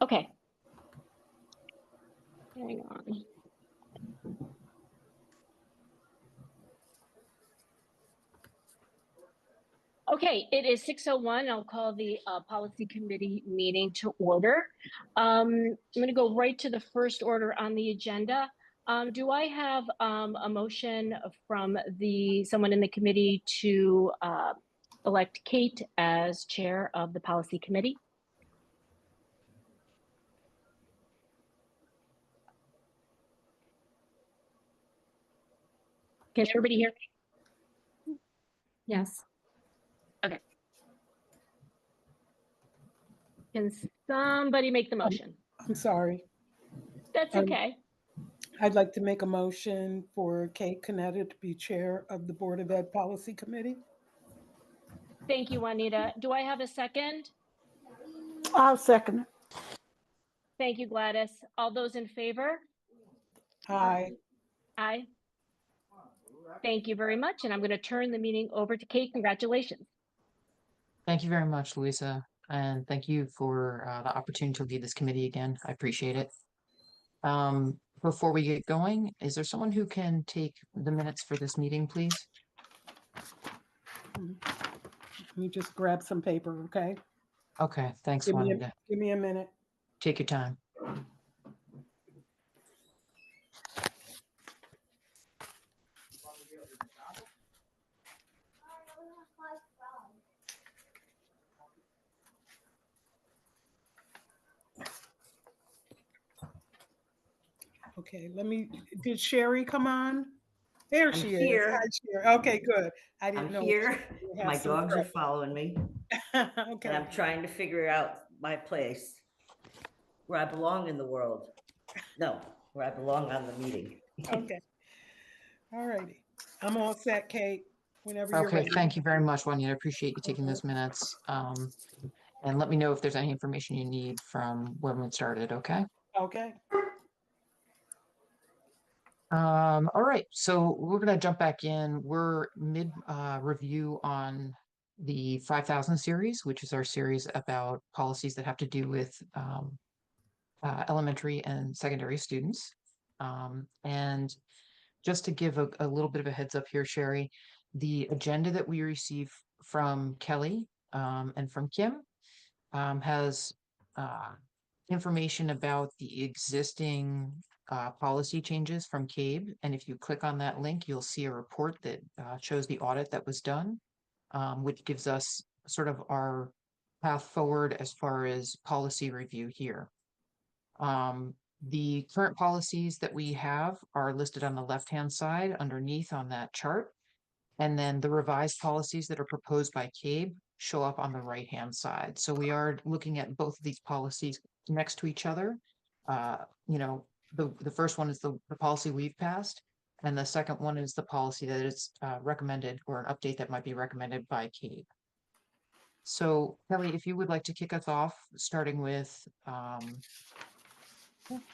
Okay. Hang on. Okay, it is 6:01. I'll call the policy committee meeting to order. I'm going to go right to the first order on the agenda. Do I have a motion from someone in the committee to elect Kate as chair of the policy committee? Can everybody hear me? Yes. Okay. Can somebody make the motion? I'm sorry. That's okay. I'd like to make a motion for Kate Canetta to be chair of the Board of Ed Policy Committee. Thank you, Juanita. Do I have a second? I'll second it. Thank you, Gladys. All those in favor? Aye. Aye. Thank you very much. And I'm going to turn the meeting over to Kate. Congratulations. Thank you very much, Louisa. And thank you for the opportunity to lead this committee again. I appreciate it. Before we get going, is there someone who can take the minutes for this meeting, please? Let me just grab some paper, okay? Okay, thanks, Give Juanita. me a minute. Take your time. Okay, did Sherry come on? There she is. Here. Hi, Sherry. Okay, good. I didn't I'm know. here. We have My some dogs are prep. following me, and Okay, I'm trying to figure out my place where I belong in the world. No, where I belong on the meeting. okay. All righty. I'm all set, Kate, whenever you're Okay, ready. thank you very much, Juanita. I appreciate you taking those minutes. And let me know if there's any information you need from when we started, okay? Okay. All right, so we're gonna jump back in. We're mid review on the 5000 series, which is our series about policies that have to do with elementary and secondary students. And just to give a little bit of a heads up here, Sherry, the agenda that we received from Kelly and from Kim has information about the existing policy changes from CABE. And if you click on that link, you'll see a report that shows the audit that was done, which gives us sort of our path forward as far as policy review here. The current policies that we have are listed on the left-hand side underneath on that chart. And then the revised policies that are proposed by CABE show up on the right-hand side. So we are looking at both of these policies next to each other. The first one is the policy we've passed, and the second one is the policy that is recommended, or an update that might be recommended by CABE. So Kelly, if you would like to kick us off, starting with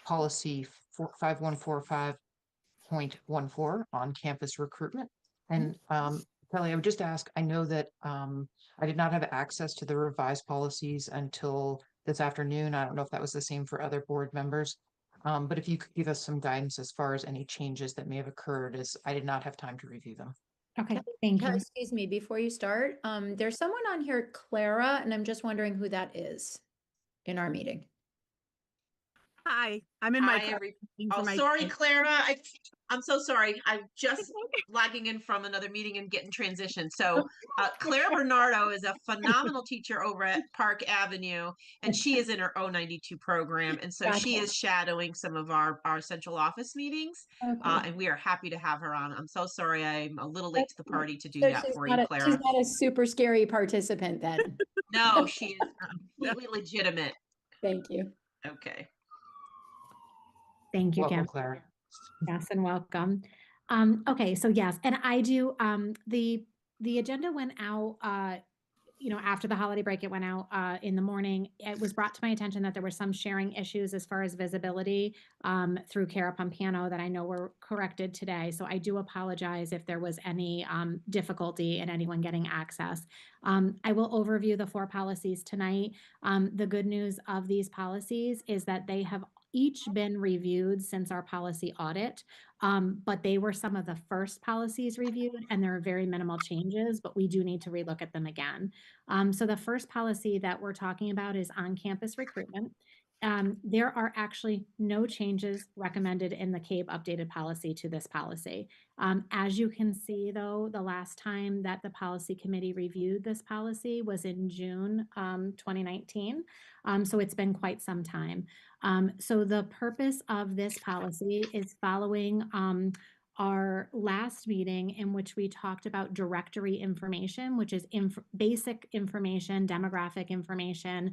policy 5145.14 on campus recruitment. And Kelly, I would just ask, I know that I did not have access to the revised policies until this afternoon. I don't know if that was the same for other board members. But if you could give us some guidance as far as any changes that may have occurred, as I did not have time to review them. Okay, thank you. Excuse me, before you start, there's someone on here, Clara, and I'm just wondering who that is in our meeting. Hi, I'm in my. Sorry, Clara. I'm so sorry. I'm just logging in from another meeting and getting transitioned. So Claire Bernardo is a phenomenal teacher over at Park Avenue, and she is in her O92 program. And so she is shadowing some of our central office meetings. Okay. And we are happy to have her on. I'm so sorry. I'm a little late to the party to do that for you, Clara. She's not a super scary participant then. No, she is completely legitimate. Thank you. Okay. Thank you, Welcome, Kim. Clara. Yes, and welcome. Okay, so yes, and I do, the agenda went out, after the holiday break, it went out in the morning. It was brought to my attention that there were some sharing issues as far as visibility through Cara Pompano that I know were corrected today. So I do apologize if there was any difficulty in anyone getting access. I will overview the 4 policies tonight. The good news of these policies is that they have each been reviewed since our policy audit, but they were some of the first policies reviewed, and there are very minimal changes, but we do need to relook at them again. So the first policy that we're talking about is on-campus recruitment. There are actually no changes recommended in the CABE updated policy to this policy. As you can see, though, the last time that the policy committee reviewed this policy was in June 2019. So it's been quite some time. So the purpose of this policy is following our last meeting in which we talked about directory information, which is basic information, demographic information,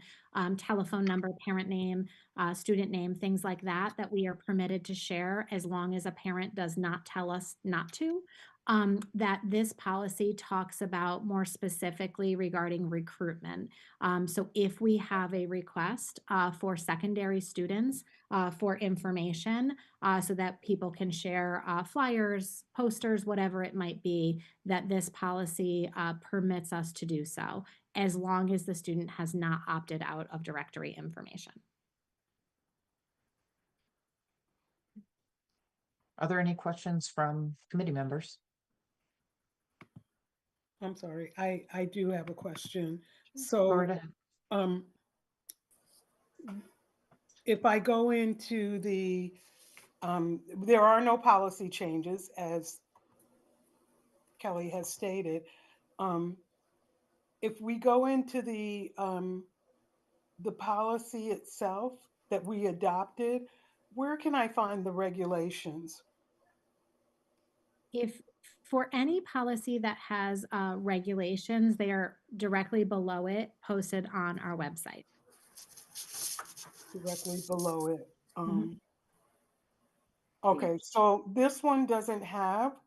telephone number, parent name, student name, things like that, that we are permitted to share as long as a parent does not tell us not to. That this policy talks about more specifically regarding recruitment. So if we have a request for secondary students for information so that people can share flyers, posters, whatever it might be, that this policy permits us to do so, as long as the student has not opted out of directory information. Are there any questions from committee members? I'm sorry, I do have a question. Go So, right ahead. if I go into the, there are no policy changes, as Kelly has stated. If we go into the policy itself that we adopted, where can I find the regulations? If for any policy that has regulations, they are directly below it, posted on our website. Directly below it. Mhm. Okay, so this one doesn't have,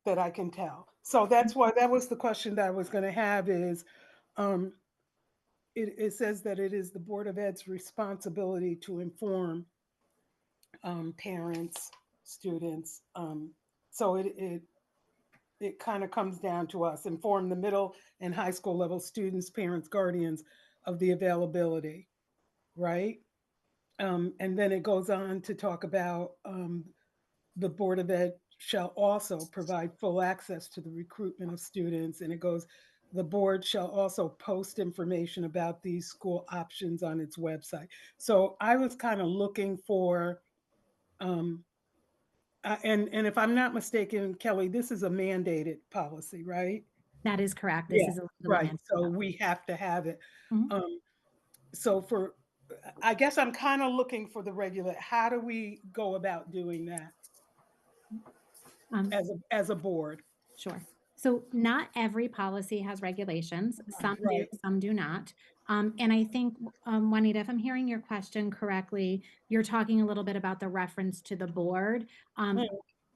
that I can tell. So that's why, that was the question that I was going to have is, it says that it is the Board of Ed's responsibility to inform parents, students. So it kind of comes down to us, inform the middle and high school level students, parents, guardians of the availability, right? And then it goes on to talk about the Board of Ed shall also provide full access to the recruitment of students. And it goes, the board shall also post information about these school options on its website. So I was kind of looking for, and if I'm not mistaken, Kelly, this is a mandated policy, right? That is correct. This Yeah, is a legal right. mandate. So we have to have it. Mhm. So I guess I'm kind of looking for the regular, how do we go about doing that Um, as a board? Sure. So not every policy has regulations. Some do, Right. some do not. And I think, Juanita, if I'm hearing your question correctly, you're talking a little bit about the reference to the board. Right.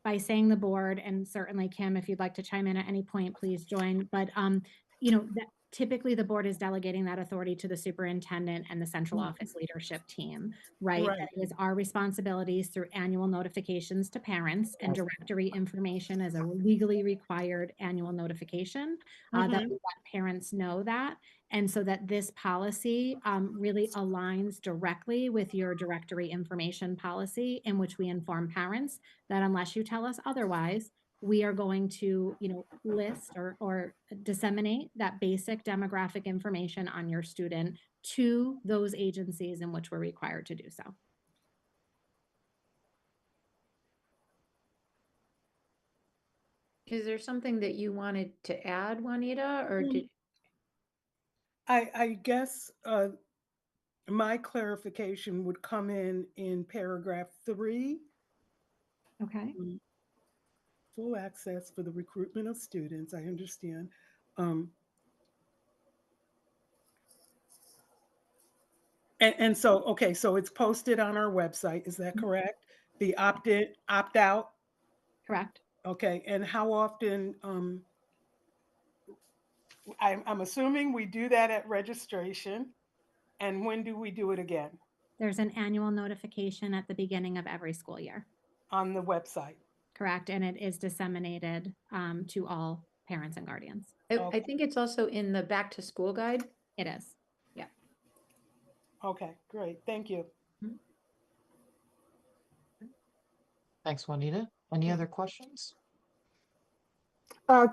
By saying the board, and certainly Kim, if you'd like to chime in at any point, please join. But that typically the board is delegating that authority to the superintendent and the central office leadership team, right? Right. That is our responsibilities through annual notifications to parents and directory information as a legally required annual notification that we let parents know that. And so that this policy really aligns directly with your directory information policy, in which we inform parents that unless you tell us otherwise, we are going to, list or disseminate that basic demographic information on your student to those agencies in which we're required to do so. Is there something that you wanted to add, Juanita, or did? I guess my clarification would come in paragraph 3. Okay. Full access for the recruitment of students, I understand. And so, okay, so it's posted on our website, is that correct? The opt-in, opt-out? Correct. Okay, and how often I'm assuming we do that at registration. And when do we do it again? There's an annual notification at the beginning of every school year, On the website? correct? And it is disseminated to all parents and guardians. I Okay. think it's also in the back to school guide. It is. Okay, great. Thank you. Thanks, Juanita. Any other questions?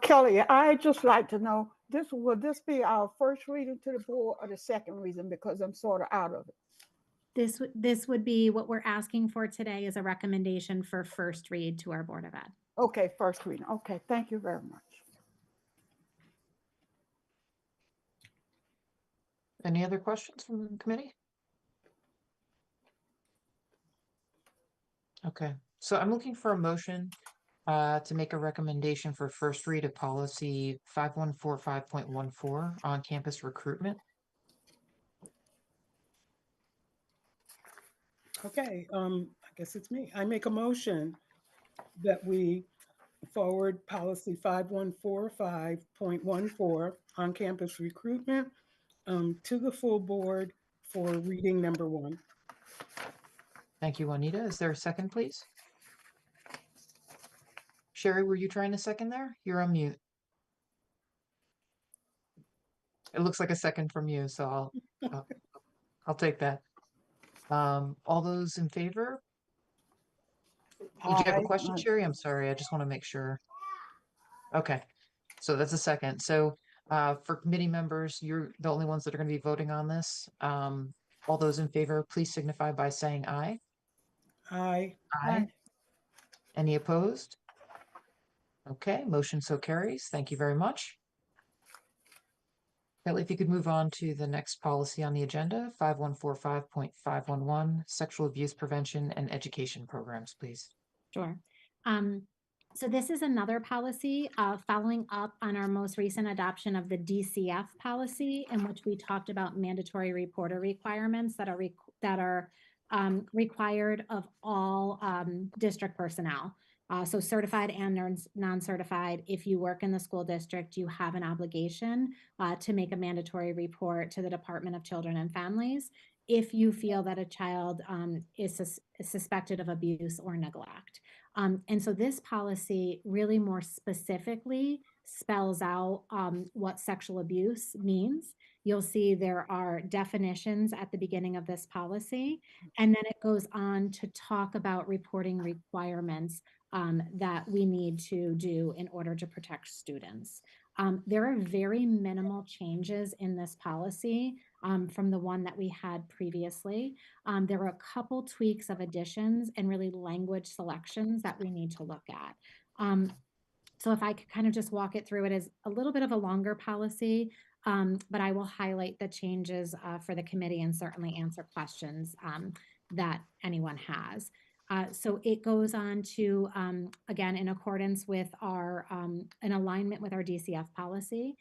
Kelly, I'd just like to know, will this be our first reading to the board or the second reading, because I'm sort of out of it? This would be what we're asking for today is a recommendation for first read to our Board of Ed. Okay, first reading. Okay, thank you very much. Any other questions from the committee? Okay, so I'm looking for a motion to make a recommendation for first read of policy 5145.14 on campus recruitment. Okay, I guess it's me. I make a motion that we forward policy 5145.14 on campus recruitment to the full board for reading number 1. Thank you, Juanita. Is there a second, please? Sherry, were you trying to second there? You're on mute. It looks like a second from you, so I'll take that. All those in favor? Did you have a question, Sherry? I'm sorry. I just want to make sure. Okay, so that's a second. So for committee members, you're the only ones that are going to be voting on this. All those in favor, please signify by saying aye. Aye. Aye. Any opposed? Okay, motion so carries. Thank you very much. Kelly, if you could move on to the next policy on the agenda, 5145.511, sexual abuse prevention and education programs, please. Sure. So this is another policy following up on our most recent adoption of the DCF policy, in which we talked about mandatory reporter requirements that are required of all district personnel. So certified and non-certified, if you work in the school district, you have an obligation to make a mandatory report to the Department of Children and Families if you feel that a child is suspected of abuse or neglect. And so this policy really more specifically spells out what sexual abuse means. You'll see there are definitions at the beginning of this policy, and then it goes on to talk about reporting requirements that we need to do in order to protect students. There are very minimal changes in this policy from the one that we had previously. There were a couple tweaks of additions and really language selections that we need to look at. So if I could kind of just walk it through, it is a little bit of a longer policy, but I will highlight the changes for the committee and certainly answer questions that anyone has. So it goes on to, again, in accordance with our, in alignment with our DCF policy,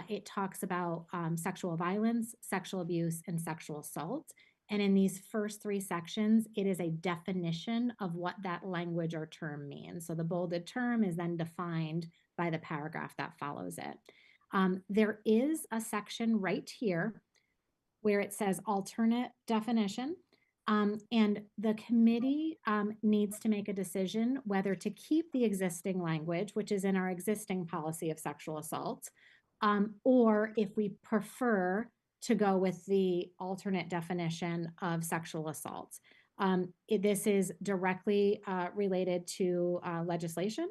it talks about sexual violence, sexual abuse, and sexual assault. And in these first 3 sections, it is a definition of what that language or term means. So the bolded term is then defined by the paragraph that follows it. There is a section right here where it says alternate definition. And the committee needs to make a decision whether to keep the existing language, which is in our existing policy of sexual assault, or if we prefer to go with the alternate definition of sexual assault. This is directly related to legislation.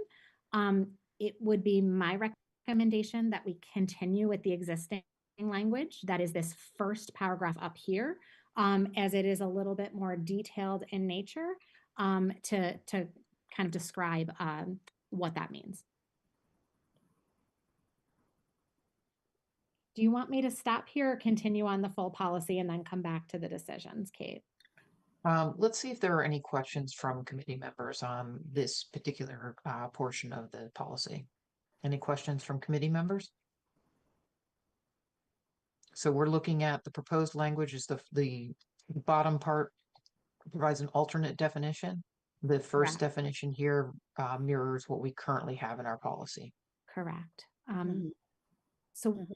It would be my recommendation that we continue with the existing language, that is this first paragraph up here, as it is a little bit more detailed in nature to kind of describe what that means. Do you want me to stop here or continue on the full policy and then come back to the decisions, Kate? Let's see if there are any questions from committee members on this particular portion of the policy. Any questions from committee members? So we're looking at the proposed language is the bottom part provides an alternate definition. The first Correct. definition here mirrors what we currently have in our policy. Correct. Mhm. So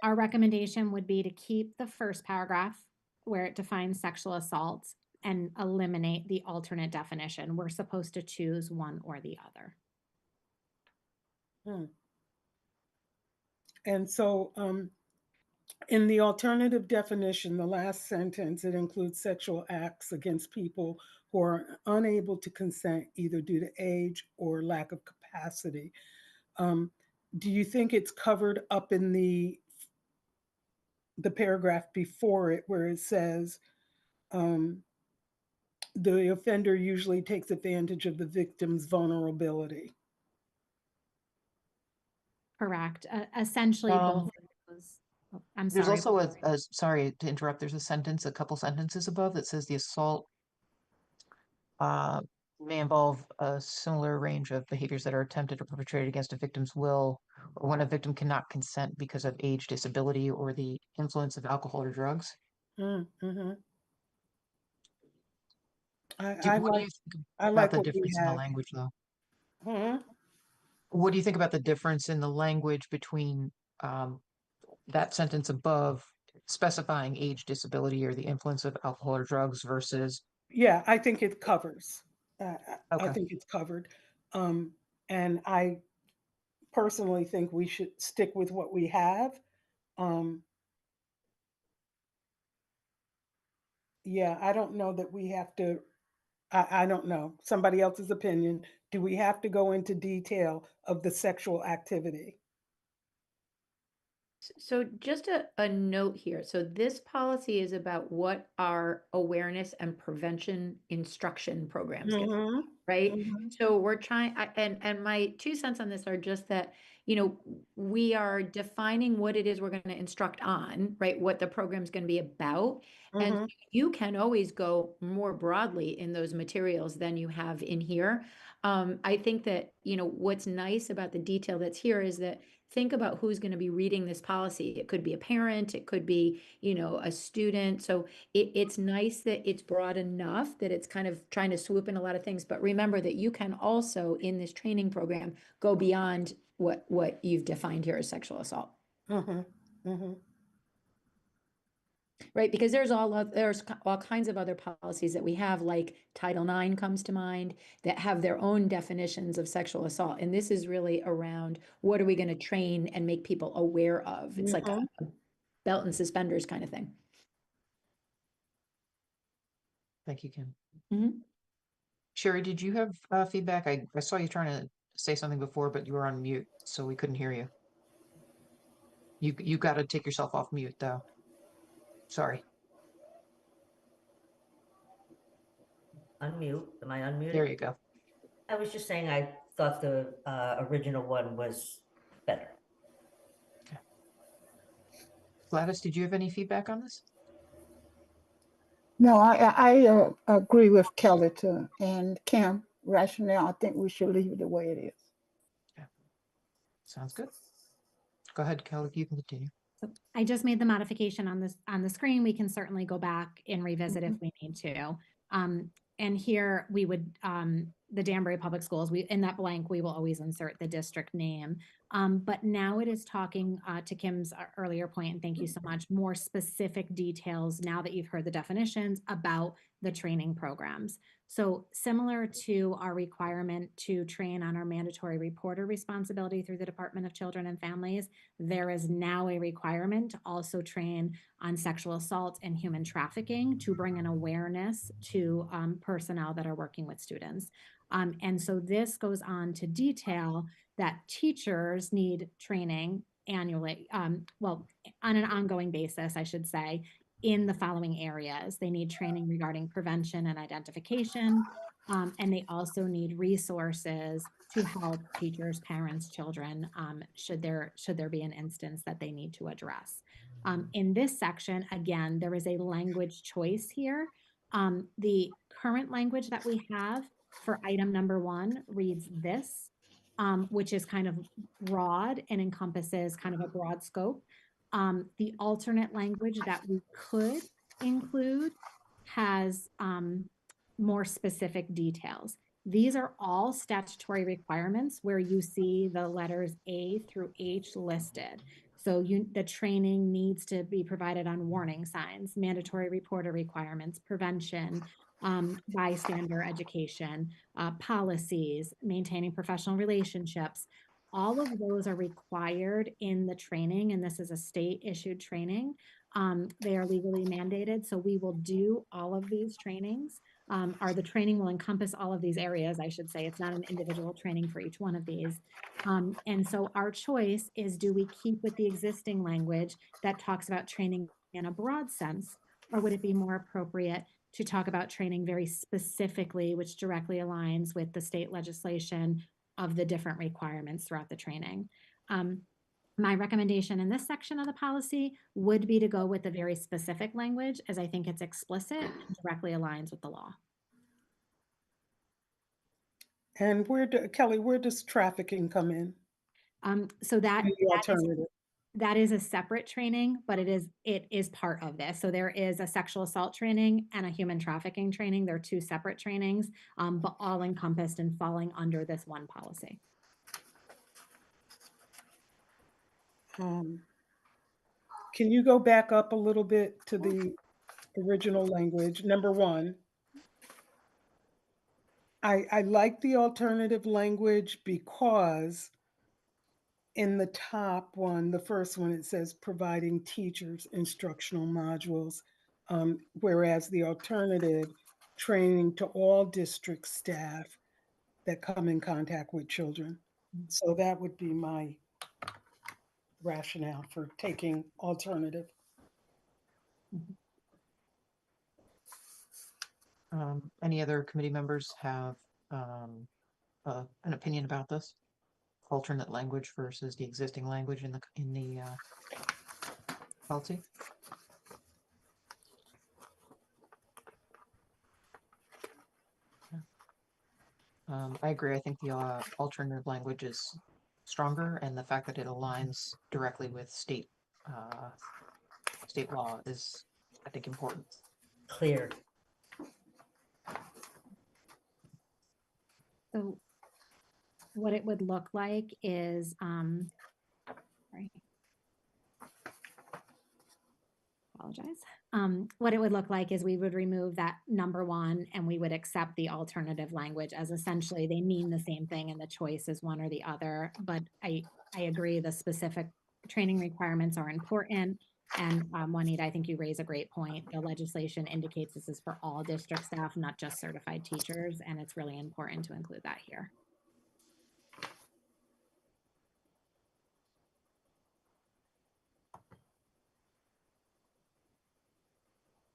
Our recommendation would be to keep the first paragraph where it defines sexual assault and eliminate the alternate definition. We're supposed to choose one or the other. And so in the alternative definition, the last sentence, it includes sexual acts against people who are unable to consent either due to age or lack of capacity. Do you think it's covered up in the paragraph before it where it says the offender usually takes advantage of the victim's vulnerability? Correct. Essentially, both of those. Oh, I'm There's sorry. also sorry to interrupt, there's a couple sentences above that says the assault may involve a similar range of behaviors that are attempted or perpetrated against a victim's will, or when a victim cannot consent because of age, disability, or the influence of alcohol or drugs. Mm-hmm. What do you think about the difference in the language, though? What do you think about the difference in the language between that sentence above specifying age, disability, or the influence of alcohol or drugs versus? Yeah, I think it covers. I Okay. think it's covered. And I personally think we should stick with what we have. Yeah, I don't know that we have to, I don't know, somebody else's opinion. Do we have to go into detail of the sexual activity? So just a note here. So this policy is about what our awareness and prevention instruction programs get, Mhm, right? mhm, So we're trying, and my 2 cents on this are just that, we are defining what it is we're going to instruct on, right? What the program's going to be about. And mhm, you can always go more broadly in those materials than you have in here. I think that, what's nice about the detail that's here is that think about who's going to be reading this policy. It could be a parent, it could be, a student. So it's nice that it's broad enough that it's kind of trying to swoop in a lot of things. But remember that you can also, in this training program, go beyond what you've defined here as sexual assault. mhm, mhm. Right, because there's all kinds of other policies that we have, like Title IX comes to mind, that have their own definitions of sexual assault. And this is really around what are we going to train and make people aware of? It's like a belt and suspenders kind of thing. Thank you, Kim. Mhm. Sherry, did you have feedback? I saw you trying to say something before, but you were on mute, so we couldn't hear you. You got to take yourself off mute, though. Sorry. Unmute. Am I unmuted? There you go. I was just saying I thought the original one was better. Gladys, did you have any feedback on this? No, I agree with Kelly too. And Kim, rationale, I think we should leave it the way it is. Yeah. Sounds good. Go ahead, Kelly, you can continue. So I just made the modification on the screen. We can certainly go back and revisit if we need to. And here we would, the Danbury Public Schools, in that blank, we will always insert the district name. But now it is talking to Kim's earlier point, and thank you so much, more specific details now that you've heard the definitions about the training programs. So similar to our requirement to train on our mandatory reporter responsibility through the Department of Children and Families, there is now a requirement to also train on sexual assault and human trafficking to bring an awareness to personnel that are working with students. And so this goes on to detail that teachers need training annually, well, on an ongoing basis, I should say, in the following areas. They need training regarding prevention and identification, and they also need resources to help teachers, parents, children, should there be an instance that they need to address. In this section, again, there is a language choice here. The current language that we have for item number 1 reads this, which is kind of broad and encompasses kind of a broad scope. The alternate language that we could include has more specific details. These are all statutory requirements where you see the letters A through H listed. So the training needs to be provided on warning signs, mandatory reporter requirements, prevention, bystander education, policies, maintaining professional relationships. All of those are required in the training, and this is a state issued training. They are legally mandated, so we will do all of these trainings. The training will encompass all of these areas, I should say. It's not an individual training for each one of these. And so our choice is, do we keep with the existing language that talks about training in a broad sense, or would it be more appropriate to talk about training very specifically, which directly aligns with the state legislation of the different requirements throughout the training? My recommendation in this section of the policy would be to go with the very specific language, as I think it's explicit and directly aligns with the law. And Kelly, where does trafficking come in? So that And the alternative. that is a separate training, but it is part of this. So there is a sexual assault training and a human trafficking training. They're two separate trainings, but all encompassed and falling under this one policy. Can you go back up a little bit to the original language? Number one, I like the alternative language because in the top one, the first one, it says providing teachers instructional modules, whereas the alternative, training to all district staff that come in contact with children. So that would be my rationale for taking alternative. Any other committee members have an opinion about this? Alternate language versus the existing language in the policy? I agree. I think the alternative language is stronger, and the fact that it aligns directly with state law is, I think, important. Clear. So what it would look like is, sorry. Apologize. What it would look like is we would remove that number one and we would accept the alternative language as essentially they mean the same thing and the choice is one or the other. But I agree the specific training requirements are important. And Juanita, I think you raise a great point. The legislation indicates this is for all district staff, not just certified teachers, and it's really important to include that here.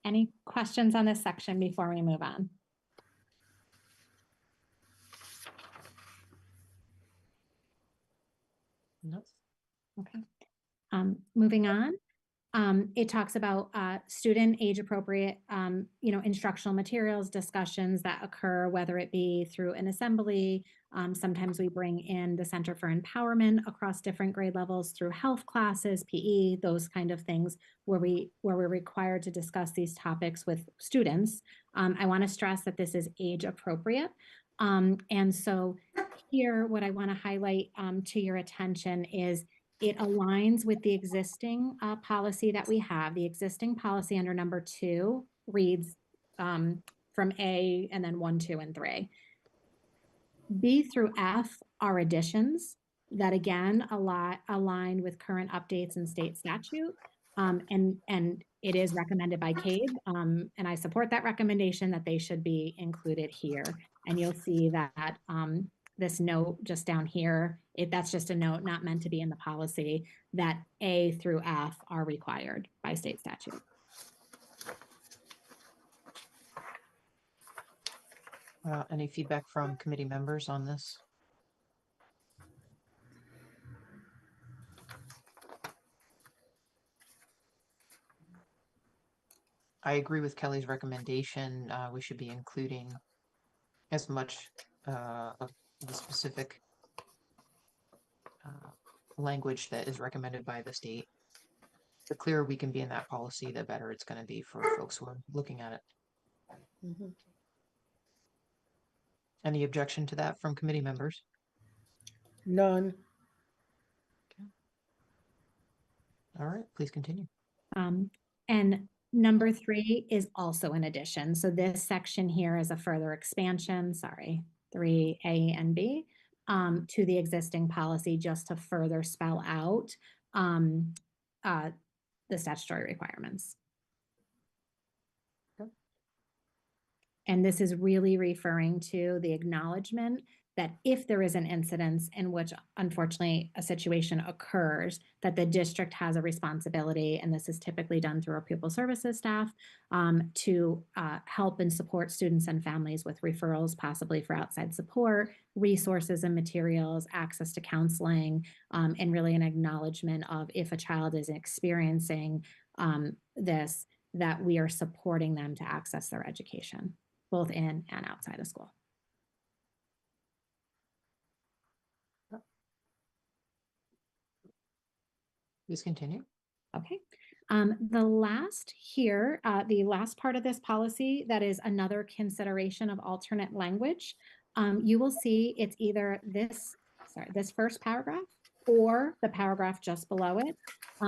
Any questions on this section before we move on? No. Okay. Moving on. It talks about student age appropriate, instructional materials, discussions that occur, whether it be through an assembly. Sometimes we bring in the Center for Empowerment across different grade levels through health classes, PE, those kind of things where we're required to discuss these topics with students. I want to stress that this is age appropriate. And so here, what I want to highlight to your attention is it aligns with the existing policy that we have. The existing policy under number 2 reads from A and then 1, 2, and 3. B through F are additions that again align with current updates in state statute. And it is recommended by CABE, and I support that recommendation that they should be included here. And you'll see that this note just down here, that's just a note not meant to be in the policy, that A through F are required by state statute. Any feedback from committee members on this? I agree with Kelly's recommendation. We should be including as much of the specific language that is recommended by the state. The clearer we can be in that policy, the better it's going to be for folks who are looking at it. Mm-hmm. Any objection to that from committee members? None. All right, please continue. And number 3 is also an addition. So this section here is a further expansion, sorry, 3A and B, to the existing policy just to further spell out the statutory requirements. And this is really referring to the acknowledgement that if there is an incidence in which, unfortunately, a situation occurs, that the district has a responsibility, and this is typically done through our pupil services staff, to help and support students and families with referrals, possibly for outside support, resources and materials, access to counseling, and really an acknowledgement of if a child is experiencing this, that we are supporting them to access their education, both in and outside of school. Please continue. Okay. The last part of this policy that is another consideration of alternate language, you will see it's either this first paragraph or the paragraph just below it.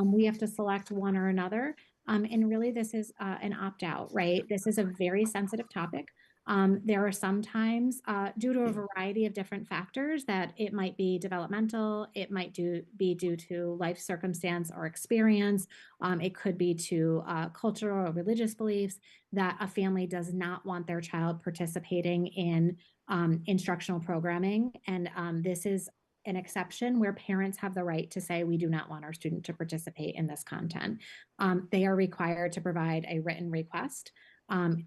We have to select one or another. And really this is an opt-out, right? This is a very sensitive topic. There are sometimes, due to a variety of different factors, that it might be developmental, it might be due to life circumstance or experience, it could be to cultural or religious beliefs, that a family does not want their child participating in instructional programming. And this is an exception where parents have the right to say, we do not want our student to participate in this content. They are required to provide a written request.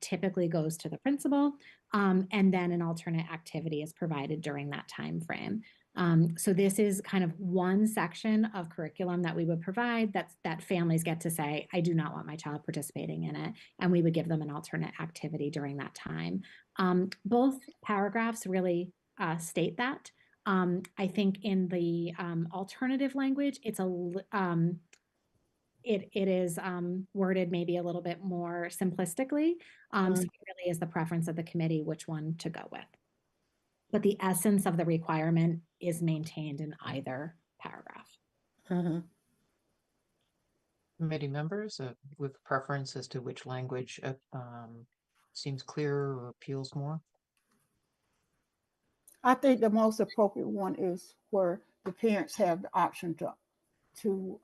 Typically goes to the principal, and then an alternate activity is provided during that time frame. So this is kind of one section of curriculum that we would provide that families get to say, I do not want my child participating in it, and we would give them an alternate activity during that time. Both paragraphs really state that. I think in the alternative language, it is worded maybe a little bit more simplistically. So it really is the preference of the committee which one to go with. But the essence of the requirement is maintained in either paragraph. Committee members with preference as to which language seems clearer or appeals more? I think the most appropriate one is where the parents have the option to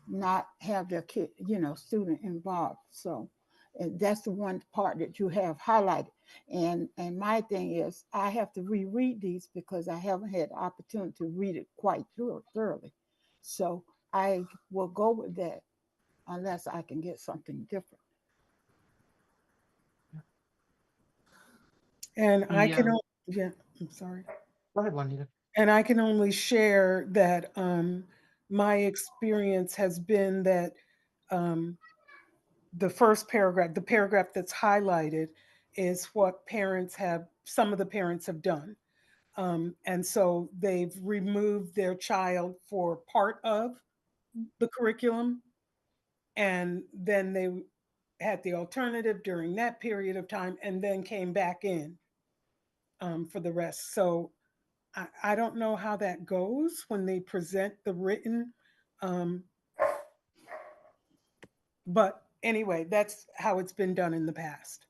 not have their kid, student involved. So that's the one part that you have highlighted. And my thing is, I have to reread these because I haven't had the opportunity to read it quite thoroughly. So I will go with that unless I can get something different. And I can, I'm sorry. Go ahead, Juanita. And I can only share that my experience has been that the first paragraph, the paragraph that's highlighted, is what some of the parents have done. And so they've removed their child for part of the curriculum, and then they had the alternative during that period of time, and then came back in for the rest. So I don't know how that goes when they present the written, but anyway, that's how it's been done in the past.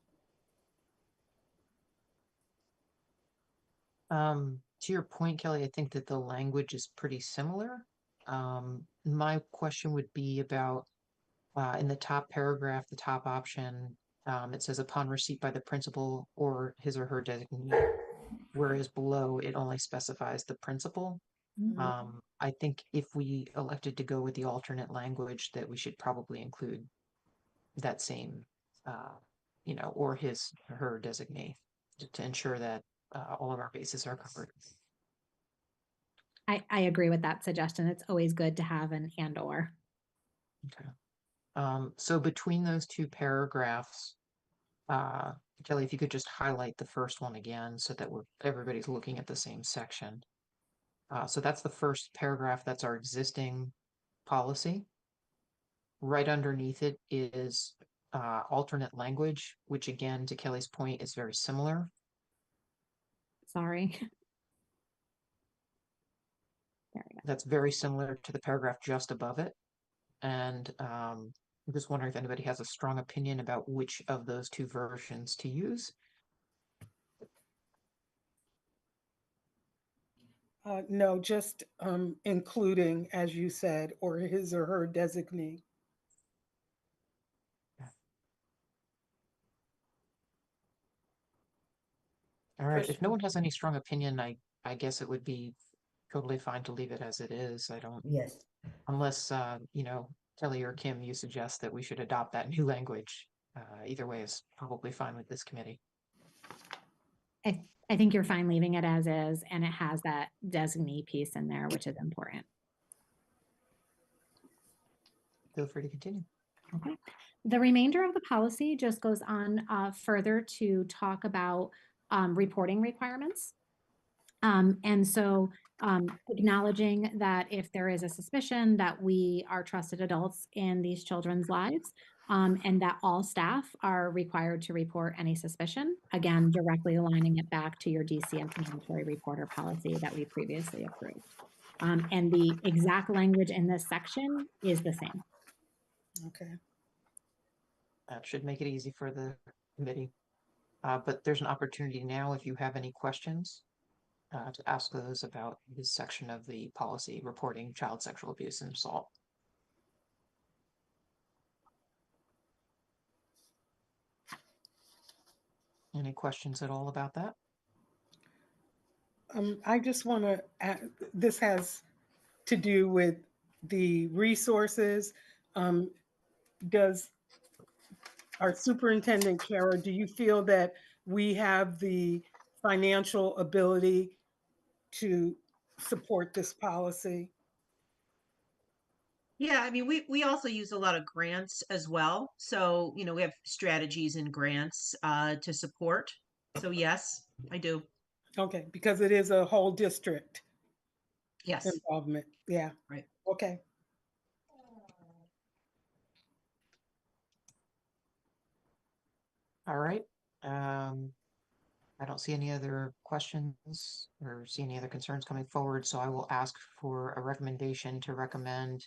To your point, Kelly, I think that the language is pretty similar. My question would be about in the top paragraph, the top option, it says upon receipt by the principal or his or her designee, whereas below it only specifies the principal. I think if we elected to go with the alternate language, that we should probably include that same, or his or her designee to ensure that all of our bases are covered. I agree with that suggestion. It's always good to have an and or. Okay. So between those two paragraphs, Kelly, if you could just highlight the first one again so that everybody's looking at the same section. So that's the first paragraph. That's our existing policy. Right underneath it is alternate language, which again, to Kelly's point, is very similar. Sorry. There we go. That's very similar to the paragraph just above it. And I'm just wondering if anybody has a strong opinion about which of those two versions to use. No, just including, as you said, or his or her designee. All right, Chris- if no one has any strong opinion, I guess it would be totally fine to leave it as it is. I don't, Yes. unless, you know, Kelly or Kim, you suggest that we should adopt that new language. Either way is probably fine with this committee. I think you're fine leaving it as is, and it has that designee piece in there, which is important. Feel free to continue. Okay. The remainder of the policy just goes on further to talk about reporting requirements. And so acknowledging that if there is a suspicion that we are trusted adults in these children's lives, and that all staff are required to report any suspicion, again, directly aligning it back to your DCF mandatory reporter policy that we previously approved. And the exact language in this section is the same. Okay. That should make it easy for the committee. But there's an opportunity now, if you have any questions, to ask those about this section of the policy reporting child sexual abuse and assault. Any questions at all about that? I just want to add, this has to do with the resources. Does our superintendent, Kara, do you feel that we have the financial ability to support this policy? Yeah, I mean, we also use a lot of grants as well. So, you know, we have strategies and grants to support. So yes, I do. Okay, because it is a whole district Yes. involvement. Yeah. Right. Okay. All right. I don't see any other questions or see any other concerns coming forward, so I will ask for a recommendation to recommend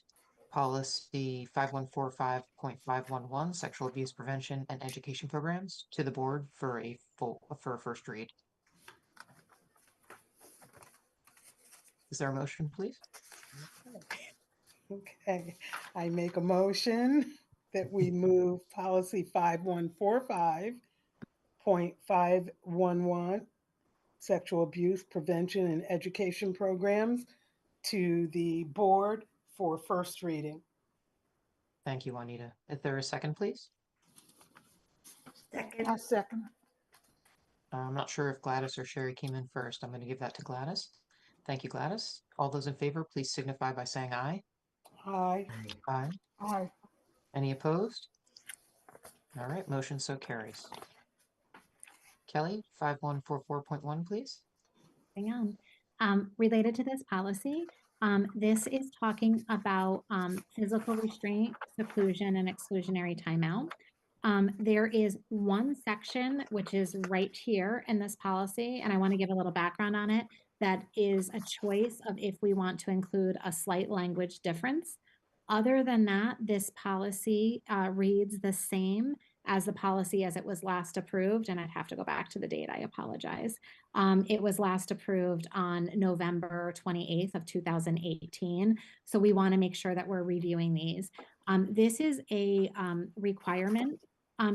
policy 5145.511, sexual abuse prevention and education programs, to the board for a first read. Is there a motion, please? Okay. I make a motion that we move policy 5145.511, sexual abuse prevention and education programs, to the board for first reading. Thank you, Juanita. Is there a second, please? I second. I'm not sure if Gladys or Sherry came in first. I'm going to give that to Gladys. Thank you, Gladys. All those in favor, please signify by saying aye. Aye. Aye. Aye. Any opposed? All right, motion so carries. Kelly, 5144.1, please. Hang on. Related to this policy, this is talking about physical restraint, seclusion, and exclusionary timeout. There is one section, which is right here in this policy, and I want to give a little background on it, that is a choice of if we want to include a slight language difference. Other than that, this policy reads the same as the policy as it was last approved, and I'd have to go back to the date, I apologize. It was last approved on November 28th of 2018. So we want to make sure that we're reviewing these. This is a requirement.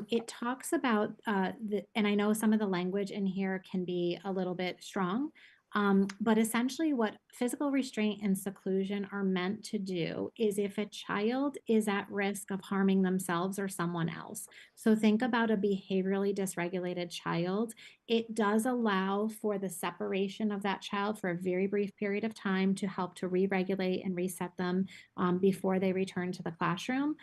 It talks about, and I know some of the language in here can be a little bit strong, but essentially what physical restraint and seclusion are meant to do is if a child is at risk of harming themselves or someone else. So think about a behaviorally dysregulated child. It does allow for the separation of that child for a very brief period of time to help to re-regulate and reset them before they return to the classroom.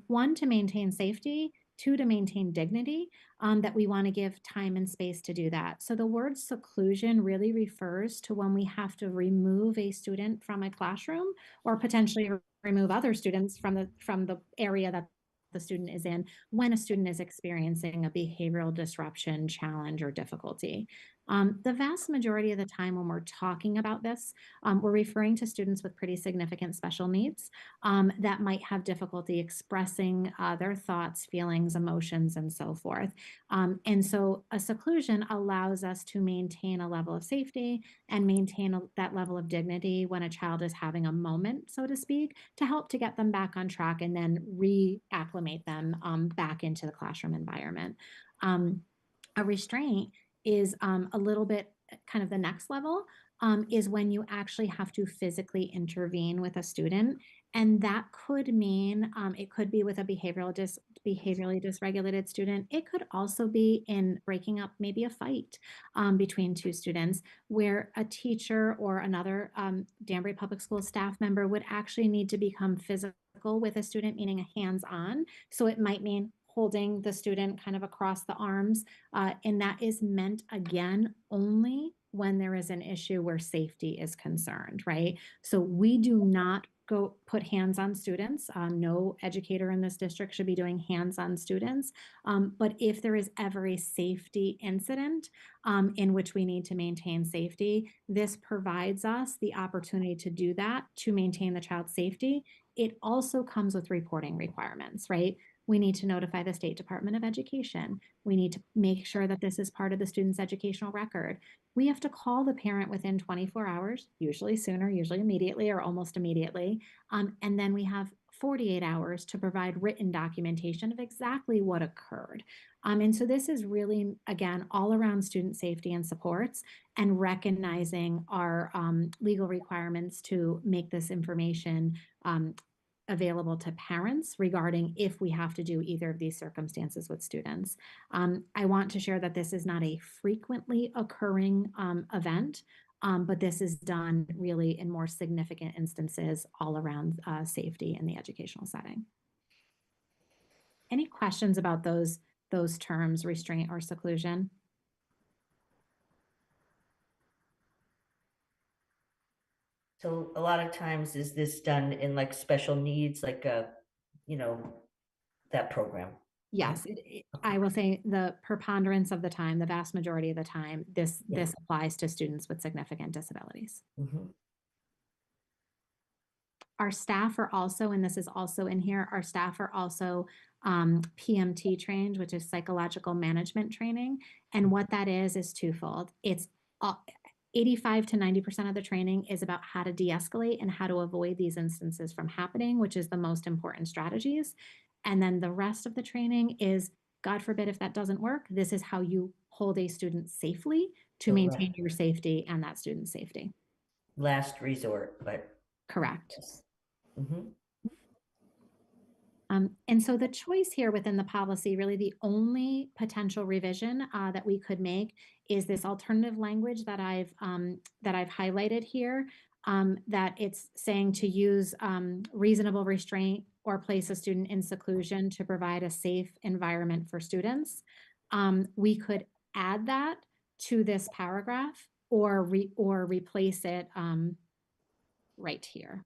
One, to maintain safety. Two, to maintain dignity, that we want to give time and space to do that. So the word seclusion really refers to when we have to remove a student from a classroom or potentially remove other students from the area that the student is in when a student is experiencing a behavioral disruption, challenge, or difficulty. The vast majority of the time when we're talking about this, we're referring to students with pretty significant special needs that might have difficulty expressing their thoughts, feelings, emotions, and so forth. And so a seclusion allows us to maintain a level of safety and maintain that level of dignity when a child is having a moment, so to speak, to help to get them back on track and then reacclimate them back into the classroom environment. A restraint is a little bit kind of the next level, is when you actually have to physically intervene with a student. And that could mean it could be with a behaviorally dysregulated student. It could also be in breaking up maybe a fight between two students where a teacher or another Danbury Public Schools staff member would actually need to become physical with a student, meaning a hands-on. So it might mean holding the student kind of across the arms. And that is meant, again, only when there is an issue where safety is concerned, right? So we do not go put hands on students. No educator in this district should be doing hands on students. But if there is ever a safety incident in which we need to maintain safety, this provides us the opportunity to do that, to maintain the child's safety. It also comes with reporting requirements, right? We need to notify the State Department of Education. We need to make sure that this is part of the student's educational record. We have to call the parent within 24 hours, usually sooner, usually immediately or almost immediately. And then we have 48 hours to provide written documentation of exactly what occurred. And so this is really, again, all around student safety and supports and recognizing our legal requirements to make this information available to parents regarding if we have to do either of these circumstances with students. I want to share that this is not a frequently occurring event, but this is done really in more significant instances all around safety in the educational setting. Any questions about those terms, restraint or seclusion? So a lot of times is this done in like special needs, like you know, that program? Yes, I will say the preponderance of the time, the vast majority of the time, this applies to students with significant disabilities. Mhm. Our staff are also, and this is also in here, our staff are also PMT trained, which is psychological management training. And what that is twofold. It's 85 to 90% of the training is about how to de-escalate and how to avoid these instances from happening, which is the most important strategies. And then the rest of the training is, God forbid if that doesn't work, this is how you hold a student safely to maintain your safety and that student's safety. Last resort, but. Correct. Yes. Mhm. And so the choice here within the policy, really the only potential revision that we could make is this alternative language that I've highlighted here, that it's saying to use reasonable restraint or place a student in seclusion to provide a safe environment for students. We could add that to this paragraph or replace it right here.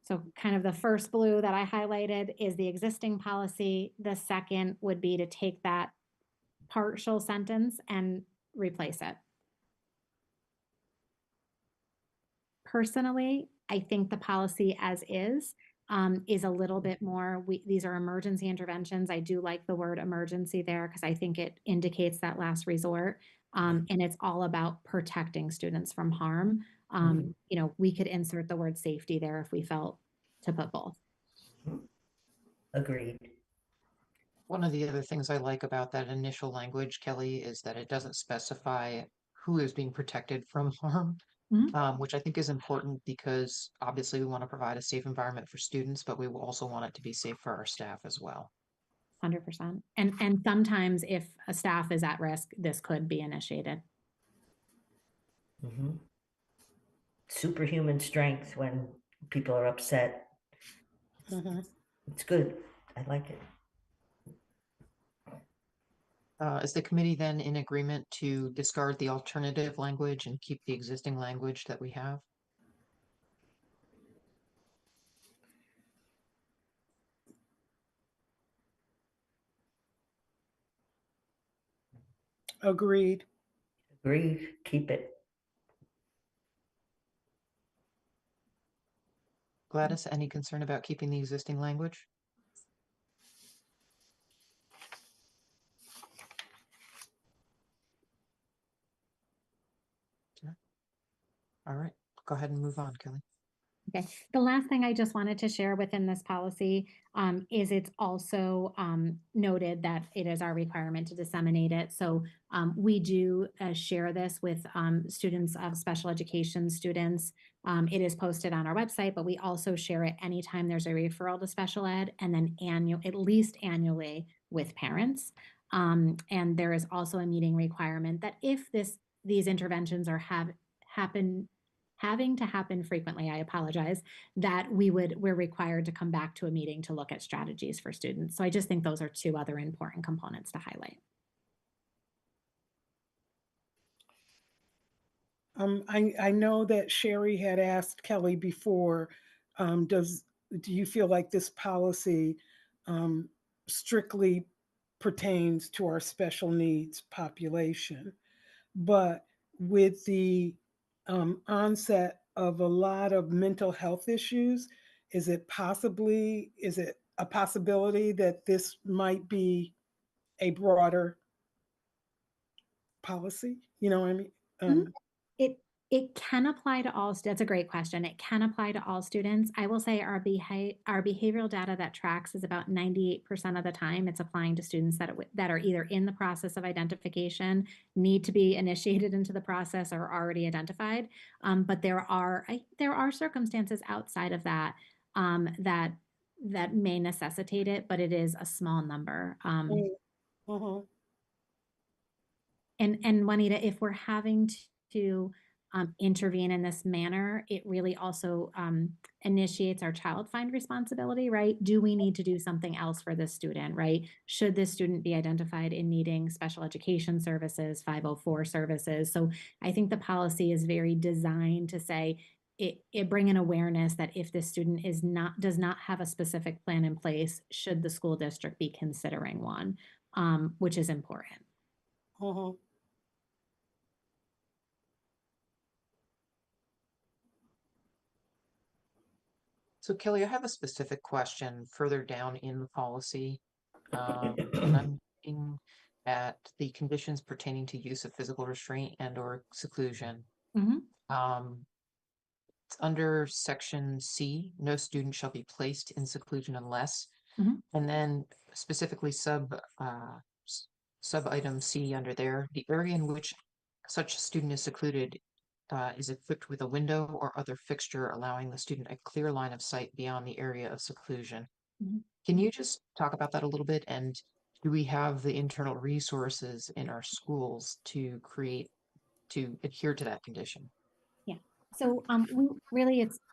So kind of the first blue that I highlighted is the existing policy. The second would be to take that partial sentence and replace it. Personally, I think the policy as is a little bit more, these are emergency interventions. I do like the word emergency there because I think it indicates that last resort. And it's all about protecting students from harm. You know, we could insert the word safety there if we felt to put both. Agreed. One of the other things I like about that initial language, Kelly, is that it doesn't specify who is being protected from harm, which I think is important because obviously we want to provide a safe environment for students, but we will also want it to be safe for our staff as well. 100%. And sometimes if a staff is at risk, this could be initiated. Superhuman strength when people are upset. It's good. I like it. Is the committee then in agreement to discard the alternative language and keep the existing language that we have? Agreed. Agree, keep it. Gladys, any concern about keeping the existing language? All right, go ahead and move on, Kelly. Okay, the last thing I just wanted to share within this policy is it's also noted that it is our requirement to disseminate it. So we do share this with students of special education students. It is posted on our website, but we also share it anytime there's a referral to special ed, and then at least annually with parents. And there is also a meeting requirement that if these interventions are having to happen frequently, I apologize, that we're required to come back to a meeting to look at strategies for students. So I just think those are two other important components to highlight. I know that Sherry had asked Kelly before, do you feel like this policy strictly pertains to our special needs population? But with the onset of a lot of mental health issues, is it a possibility that this might be a broader policy? You know what I mean? It can apply to all. That's a great question. It can apply to all students. I will say our behavioral data that tracks is about 98% of the time it's applying to students that are either in the process of identification, need to be initiated into the process, or already identified. But there are circumstances outside of that that may necessitate it, but it is a small number. And Juanita, if we're having to intervene in this manner, it really also initiates our child find responsibility, right? Do we need to do something else for this student, right? Should this student be identified in needing special education services, 504 services? So I think the policy is very designed to say, it bring an awareness that if this student does not have a specific plan in place, should the school district be considering one, which is important. So Kelly, I have a specific question further down in the policy. And I'm looking at the conditions pertaining to use of physical restraint and or seclusion. It's under section C, no student shall be placed in seclusion unless, and then specifically sub item C under there, the area in which such a student is secluded is equipped with a window or other fixture allowing the student a clear line of sight beyond the area of seclusion. Can you just talk about that a little bit? And do we have the internal resources in our schools to adhere to that condition? Yeah. So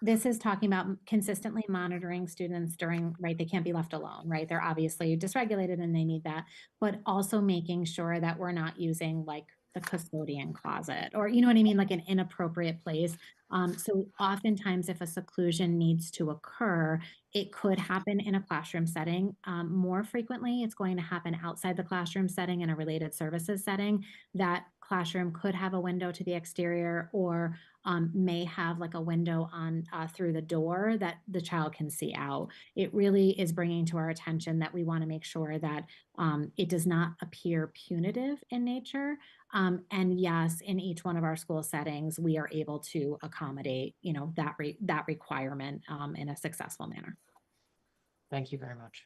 this is talking about consistently monitoring students right? They can't be left alone, right? They're obviously dysregulated and they need that, but also making sure that we're not using like the custodian closet or, you know what I mean? Like an inappropriate place. So oftentimes if a seclusion needs to occur, it could happen in a classroom setting. More frequently, it's going to happen outside the classroom setting in a related services setting. That classroom could have a window to the exterior or may have like a window on through the door that the child can see out. It really is bringing to our attention that we want to make sure that it does not appear punitive in nature. And yes, in each one of our school settings, we are able to accommodate, that requirement in a successful manner. Thank you very much.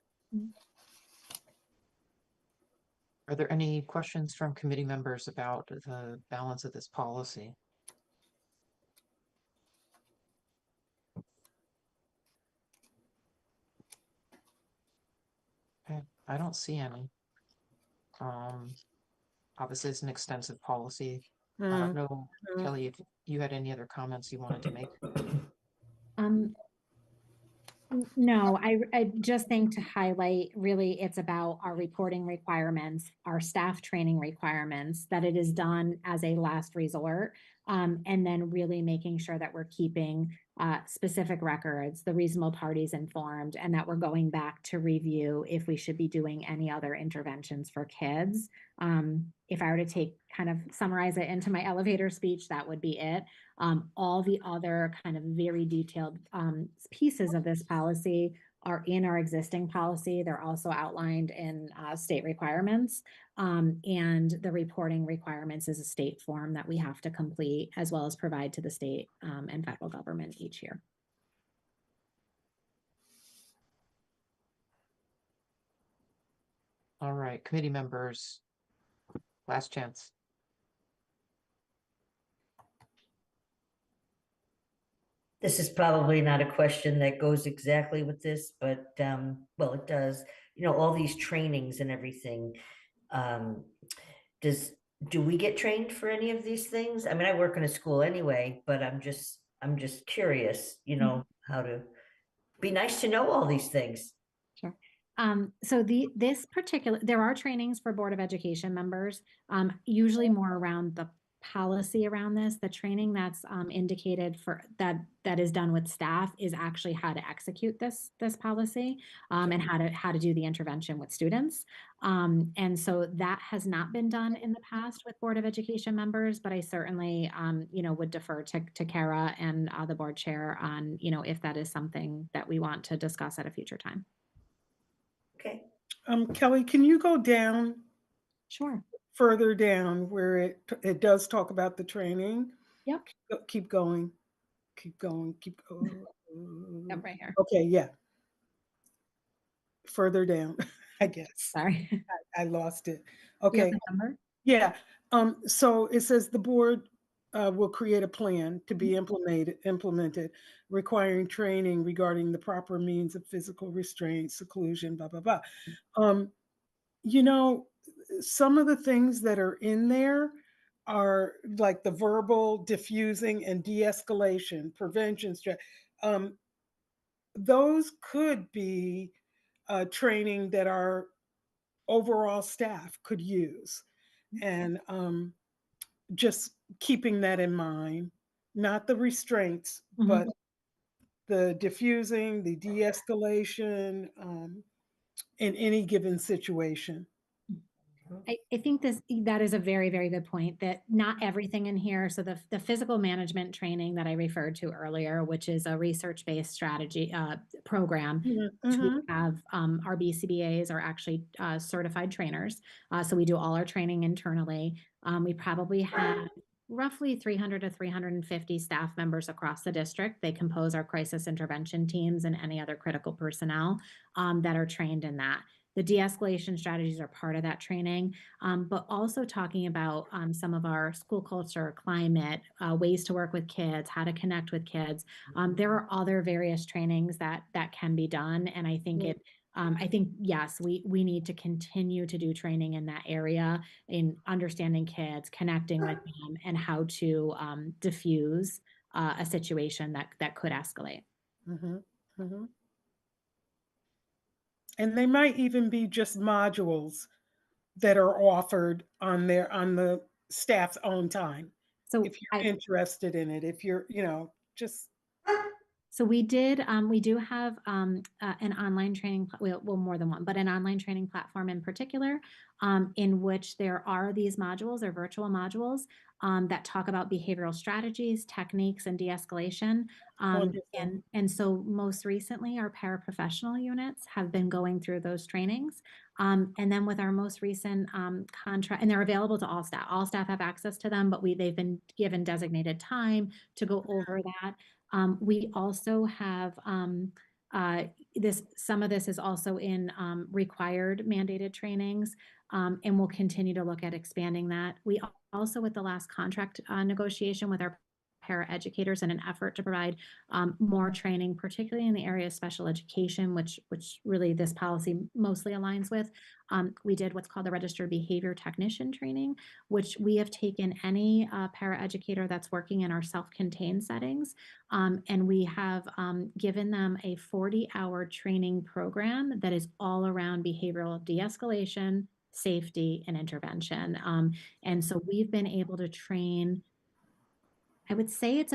Are there any questions from committee members about the balance of this policy? Okay, I don't see any. Obviously, it's an extensive policy. I don't know, Kelly, if you had any other comments you wanted to make. No, I just think to highlight, really, it's about our reporting requirements, our staff training requirements, that it is done as a last resort, and then really making sure that we're keeping specific records, the reasonable parties informed, and that we're going back to review if we should be doing any other interventions for kids. If I were to kind of summarize it into my elevator speech, that would be it. All the other kind of very detailed pieces of this policy are in our existing policy. They're also outlined in state requirements. And the reporting requirements is a state form that we have to complete, as well as provide to the state and federal government each year. All right, committee members, last chance. This is probably not a question that goes exactly with this, but, well, it does. You know, all these trainings and everything. Do we get trained for any of these things? I mean, I work in a school anyway, but I'm just curious, you know, how to be nice to know all these things. Sure. So there are trainings for Board of Education members, usually more around the policy around this. The training that's indicated for that is done with staff is actually how to execute this policy and how to do the intervention with students. And so that has not been done in the past with Board of Education members, but I certainly would defer to Kara and the board chair on if that is something that we want to discuss at a future time. Okay. Kelly, can you go down? Sure. Further down where it does talk about the training? Yep. Keep going. Yep, right here. Okay, yeah. Further down, I guess. Sorry. I lost it. Do you have Okay. the number? Yeah. So it says the board will create a plan to be implemented, requiring training regarding the proper means of physical restraint, seclusion, blah, blah, blah. Some of the things that are in there are like the verbal diffusing and de-escalation, prevention. Those could be training that our overall staff could use. And just keeping that in mind, not the restraints, but the diffusing, the de-escalation in any given situation. I think that is a very, very good point, that not everything in here. So the physical management training that I referred to earlier, which is a research-based strategy program, which we have our BCBAs are actually certified trainers. So we do all our training internally. We probably have roughly 300 to 350 staff members across the district. They compose our crisis intervention teams and any other critical personnel that are trained in that. The de-escalation strategies are part of that training, but also talking about some of our school culture, climate, ways to work with kids, how to connect with kids. There are other various trainings that can be done, and I think yes, we need to continue to do training in that area, in understanding kids, connecting with them, and how to diffuse a situation that could escalate. And they might even be just modules that are offered on the staff's own time. So if you're interested in it, if you're, just. So we do have an online training, well, more than one, but an online training platform in particular, in which there are these modules or virtual modules that talk about behavioral strategies, techniques, and de-escalation. And so most recently, our paraprofessional units have been going through those trainings. And then with our most recent contract, and they're available to all staff have access to them, but they've been given designated time to go over that. We also have some of this is also in required mandated trainings, and we'll continue to look at expanding that. We also, with the last contract negotiation with our paraeducators, in an effort to provide more training, particularly in the area of special education, which really this policy mostly aligns with. We did what's called the registered behavior technician training, which we have taken any paraeducator that's working in our self-contained settings, and we have given them a 40-hour training program that is all around behavioral de-escalation, safety, and intervention. And so we've been able to train, I would say it's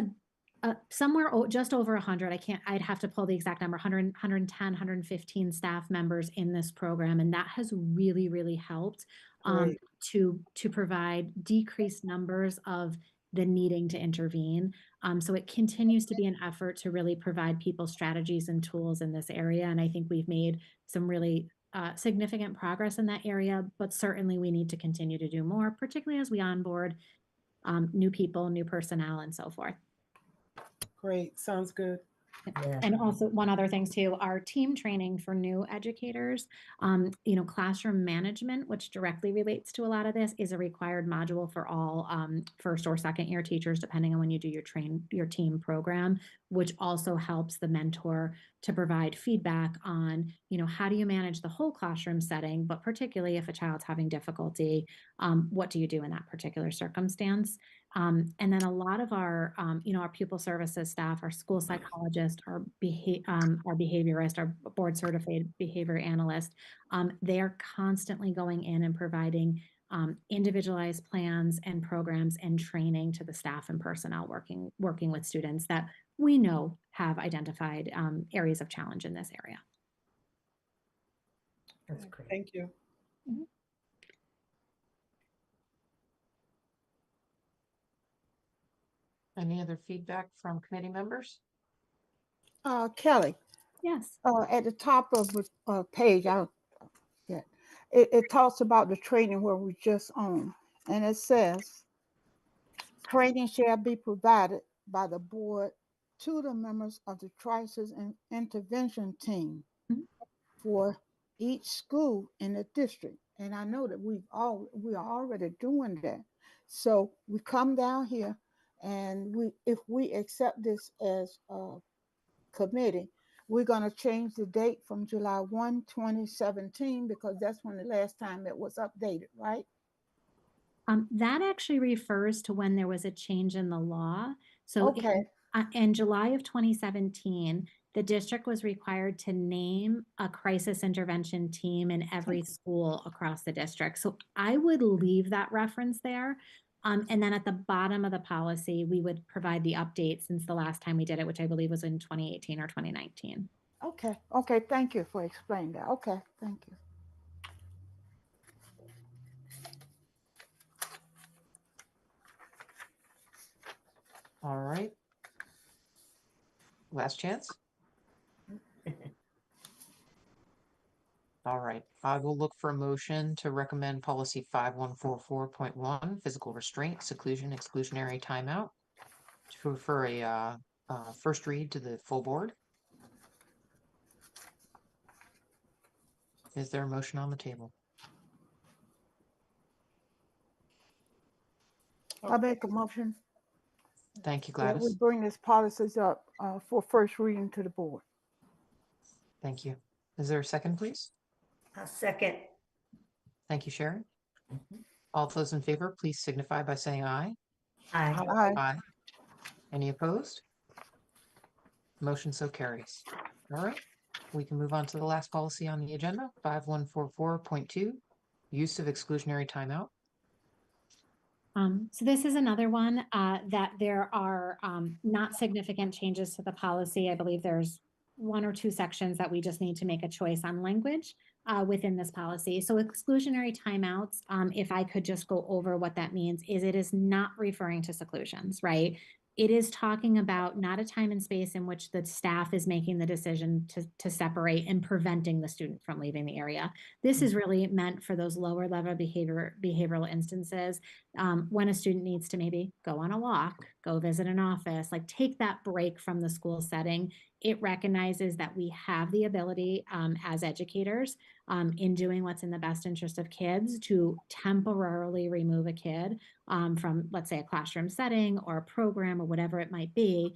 Somewhere just over 100. I'd have to pull the exact number, 100, 110, 115 staff members in this program. And that has really, really helped Great. to provide decreased numbers of the needing to intervene. So it continues to be an effort to really provide people strategies and tools in this area. And I think we've made some really significant progress in that area, but certainly we need to continue to do more, particularly as we onboard new people, new personnel, and so forth. Great. Sounds good. Yeah. And also one other thing too, our team training for new educators, classroom management, which directly relates to a lot of this, is a required module for all first or second year teachers, depending on when you do your team program, which also helps the mentor to provide feedback on, how do you manage the whole classroom setting, but particularly if a child's having difficulty, what do you do in that particular circumstance? And then a lot of our, our pupil services staff, our school psychologist, our behaviorist, our board certified behavior analyst, they are constantly going in and providing individualized plans and programs and training to the staff and personnel working with students that we know have identified areas of challenge in this area. That's great. Thank you. Mhm. Any other feedback from committee members? Kelly, Yes. at the top of the page, it talks about the training where we just on, and it says, training shall be provided by the board to the members of the crisis and intervention team Mhm. for each school in the district. And I know that we are already doing that. So we come down here, and if we accept this as a committee, we're going to change the date from July 1, 2017, because that's when the last time it was updated, right? That actually refers to when there was a change in the law. So Okay. in July of 2017, the district was required to name a crisis intervention team in every school across the district. So I would leave that reference there. And then at the bottom of the policy, we would provide the update since the last time we did it, which I believe was in 2018 or 2019. Okay. Okay. Thank you for explaining that. Okay. Thank you. All right. Last chance. All right, I will look for a motion to recommend policy 5144.1, physical restraint, seclusion, exclusionary timeout, for a first read to the full board. Is there a motion on the table? I make a motion Thank you, that we Gladys. bring this policies up for first reading to the board. Thank you. Is there a second, please? A second. Thank you, Sharon. All those in favor, please signify by saying aye. Aye. Aye. Aye. Any opposed? Motion so carries. All right, we can move on to the last policy on the agenda, 5144.2, use of exclusionary timeout. So this is another one that there are not significant changes to the policy. I believe there's one or two sections that we just need to make a choice on language within this policy. So exclusionary timeouts, if I could just go over what that means, is it is not referring to seclusions, right? It is talking about not a time and space in which the staff is making the decision to separate and preventing the student from leaving the area. This is really meant for those lower level behavioral instances when a student needs to maybe go on a walk, go visit an office, like take that break from the school setting. It recognizes that we have the ability as educators in doing what's in the best interest of kids to temporarily remove a kid from, let's say, a classroom setting or a program or whatever it might be,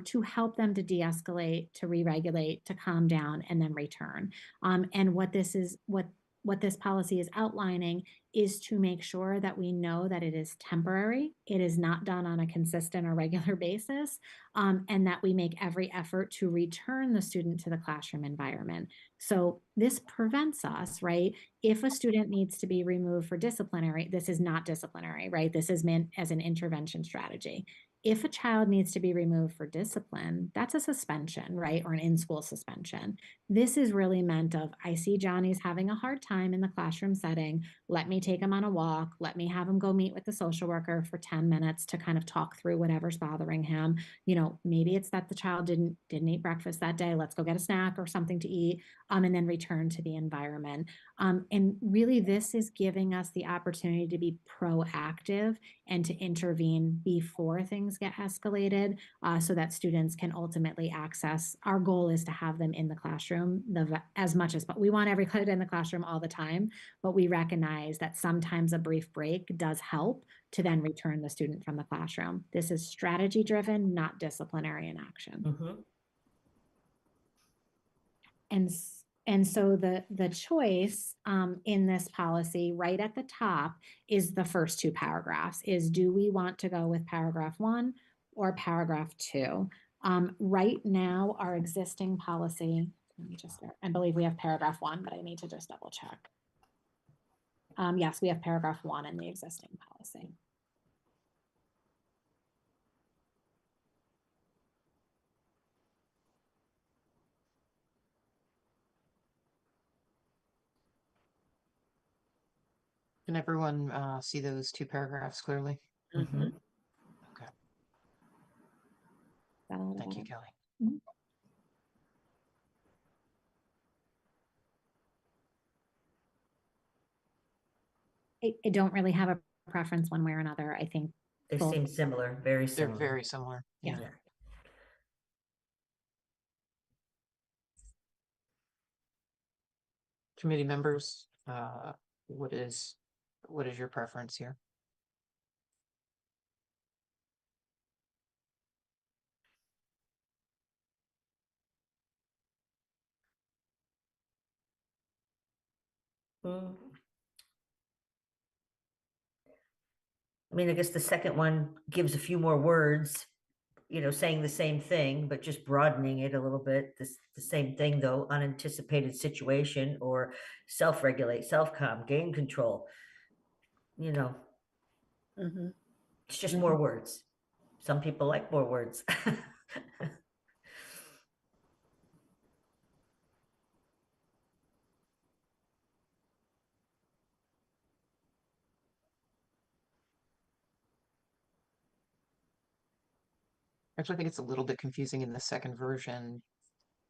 to help them to de-escalate, to re-regulate, to calm down, and then return. And what this policy is outlining is to make sure that we know that it is temporary, it is not done on a consistent or regular basis, and that we make every effort to return the student to the classroom environment. So this prevents us, right? If a student needs to be removed for disciplinary, this is not disciplinary, right? This is meant as an intervention strategy. if a child needs to be removed for discipline, that's a suspension, right? Or an in-school suspension. This is really meant of, I see Johnny's having a hard time in the classroom setting. Let me take him on a walk. Let me have him go meet with the social worker for 10 minutes to kind of talk through whatever's bothering him. You know, maybe it's that the child didn't eat breakfast that day. Let's go get a snack or something to eat, and then return to the environment. And really, this is giving us the opportunity to be proactive and to intervene before things get escalated, so that students can ultimately access. Our goal is to have them in the classroom as much as, but we want every kid in the classroom all the time, but we recognize that sometimes a brief break does help to then return the student from the classroom. This is strategy driven, not disciplinary in action. Mhm. And so the choice in this policy right at the top is the first two paragraphs, is do we want to go with paragraph 1 or paragraph 2? Right now, our existing policy, let me just, I believe we have paragraph 1, but I need to just double check. Yes, we have paragraph 1 in the existing policy. Can everyone see those two paragraphs clearly? Mhm. Okay, Is that a little thank you, better? Kelly. I don't really have a preference one way or another. I think They both. seem similar, very They're similar. very similar. Yeah. Yeah. Committee members, what is your preference here? Mm. I mean, I guess the second one gives a few more words, you know, saying the same thing, but just broadening it a little bit. The same thing though, unanticipated situation or self-regulate, self-calm, gain control. You know, Mhm. it's just more words. Some people like more words. Actually, I think it's a little bit confusing in the second version.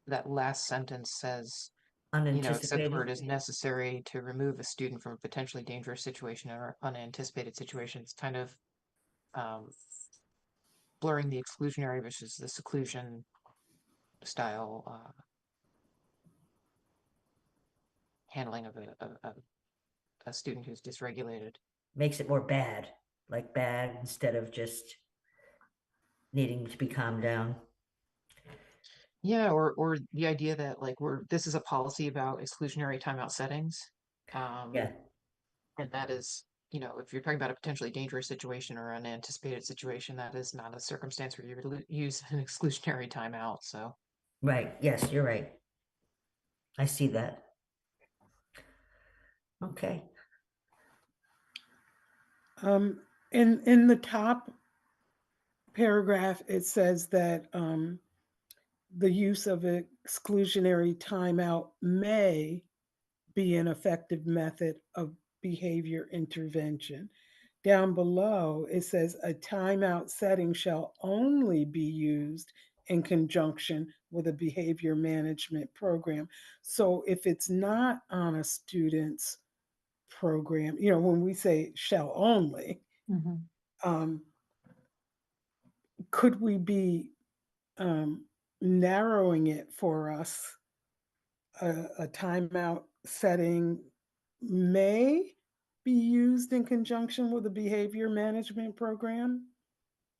That last sentence says, you know, except where it Unanticipated. is necessary to remove a student from a potentially dangerous situation or unanticipated situation. It's kind of blurring the exclusionary versus the seclusion style handling of a student who's dysregulated. Makes it more bad, like bad instead of just needing to be calmed down. Yeah, or the idea that like this is a policy about exclusionary timeout settings. Yeah, And that is, you know, if you're talking about a potentially dangerous situation or unanticipated situation, that is not a circumstance where you would use an exclusionary timeout. So, right. Yes, you're right. I see that. Okay. In the top paragraph, it says that the use of exclusionary timeout may be an effective method of behavior intervention. Down below, it says a timeout setting shall only be used in conjunction with a behavior management program. So if it's not on a student's program, you know, when we say shall only, Mhm. um, could we be narrowing it for us? A timeout setting may be used in conjunction with a behavior management program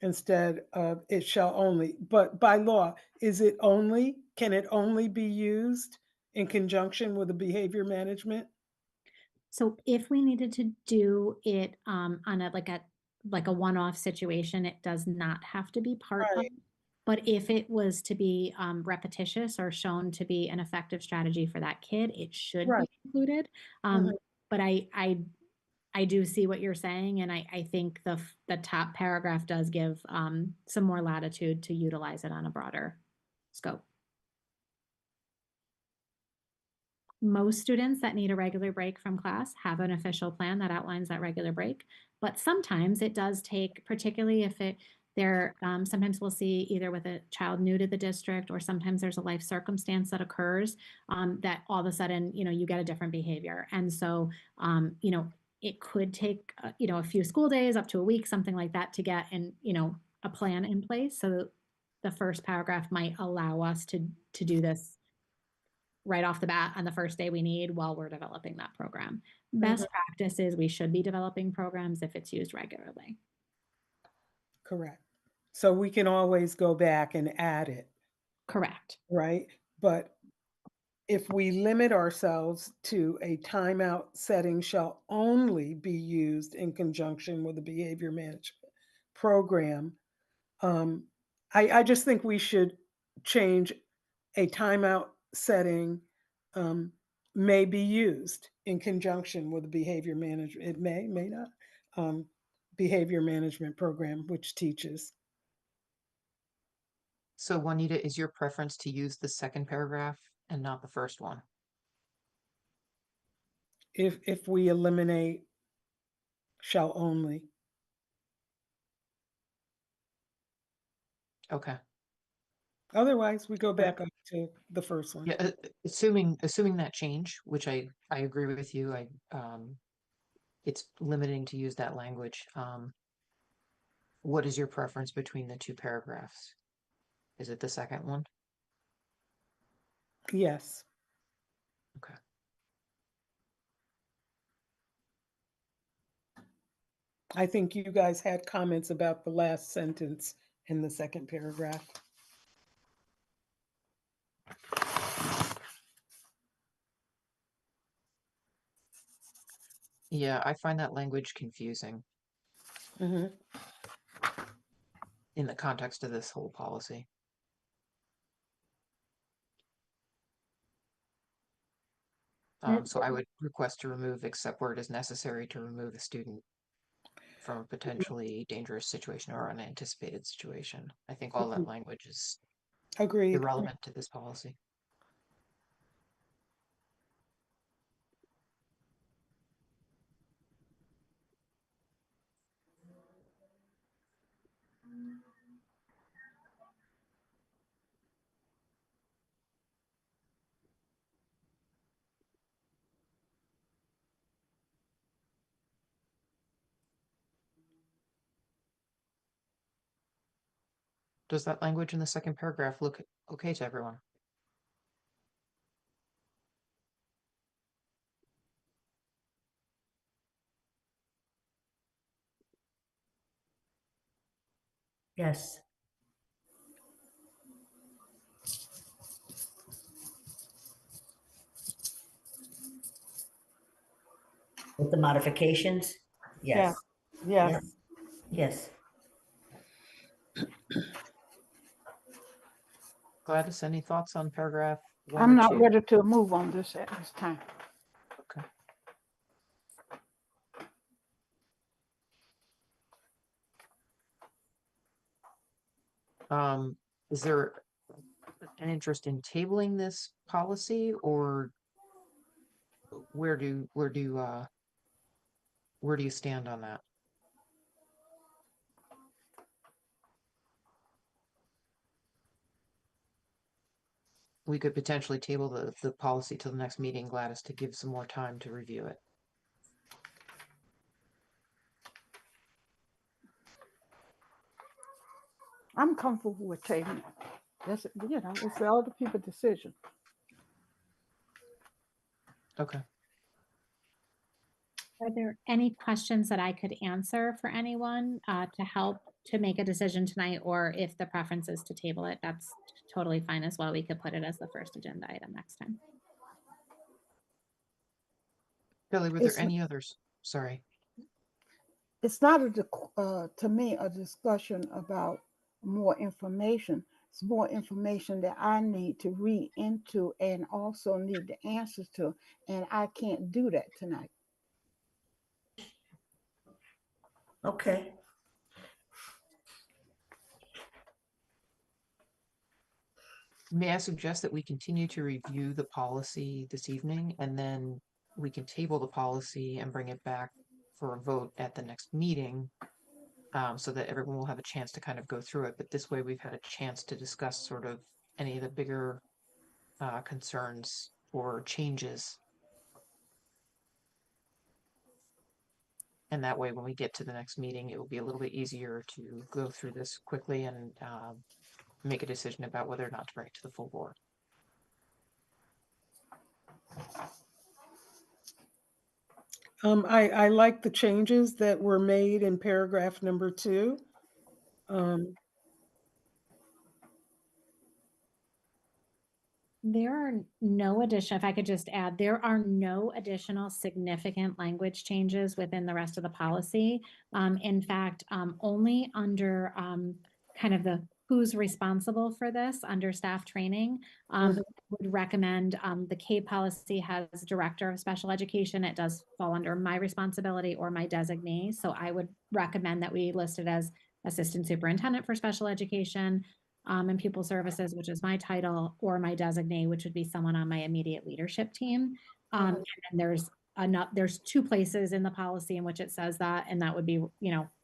instead of it shall only. But by law, is it only? Can it only be used in conjunction with a behavior management? So if we needed to do it on a one-off situation, it does not have to be part of. Right, But if it was to be repetitious or shown to be an effective strategy for that kid, it should be right. included. Mhm. But I do see what you're saying, and I think the top paragraph does give some more latitude to utilize it on a broader scope. Most students that need a regular break from class have an official plan that outlines that regular break, but sometimes it does take, particularly if sometimes we'll see either with a child new to the district, or sometimes there's a life circumstance that occurs that all of a sudden, you get a different behavior. And so, it could take, a few school days up to a week, something like that, to get a plan in place. So the first paragraph might allow us to do this right off the bat on the first day we need while we're developing that program. Best practice is we should be developing programs if it's used regularly. Correct. So we can always go back and add it, Correct. right? But if we limit ourselves to a timeout setting shall only be used in conjunction with a behavior management program, I just think we should change a timeout setting may be used in conjunction with a behavior management. It may not. Behavior management program, which teaches. So Juanita, is your preference to use the second paragraph and not the first one? If we eliminate shall only. Okay. Otherwise, we go back up to the first one. Yeah, assuming that change, which I agree with you, it's limiting to use that language. What is your preference between the two paragraphs? Is it the second one? Yes. Okay. I think you guys had comments about the last sentence in the second paragraph. Yeah, I find that language confusing in the context of this whole policy. So I would request to remove except where it is necessary to remove a student from a potentially dangerous situation or unanticipated situation. I think all that language is Agreed. irrelevant to this policy. Does that language in the second paragraph look okay to everyone? Yes. With the modifications? Yes. Yes. Yes. Gladys, any thoughts on paragraph 1 I'm or not 2? ready to move on this at this time. Okay. Is there an interest in tabling this policy, or where do you stand on that? We could potentially table the policy till the next meeting, Gladys, to give some more time to review it. I'm comfortable with tabling it. That's, it's the other people's decision. Okay. Are there any questions that I could answer for anyone to help to make a decision tonight? Or if the preference is to table it, that's totally fine as well. We could put it as the first agenda item next time. Kelly, were there any others? Sorry. It's not to me a discussion about more information. It's more information that I need to read into and also need the answers to, and I can't do that tonight. Okay. May I suggest that we continue to review the policy this evening, and then we can table the policy and bring it back for a vote at the next meeting, so that everyone will have a chance to kind of go through it. But this way, we've had a chance to discuss sort of any of the bigger concerns or changes. And that way, when we get to the next meeting, it will be a little bit easier to go through this quickly and make a decision about whether or not to bring it to the full board. I like the changes that were made in paragraph number 2. There are no addition, if I could just add, there are no additional significant language changes within the rest of the policy. In fact, only under kind of the who's responsible for this under staff training, would recommend the K policy has director of special education. It does fall under my responsibility or my designee. So I would recommend that we list it as assistant superintendent for special education, and pupil services, which is my title, or my designee, which would be someone on my immediate leadership team. And there's 2 places in the policy in which it says that, and that would be,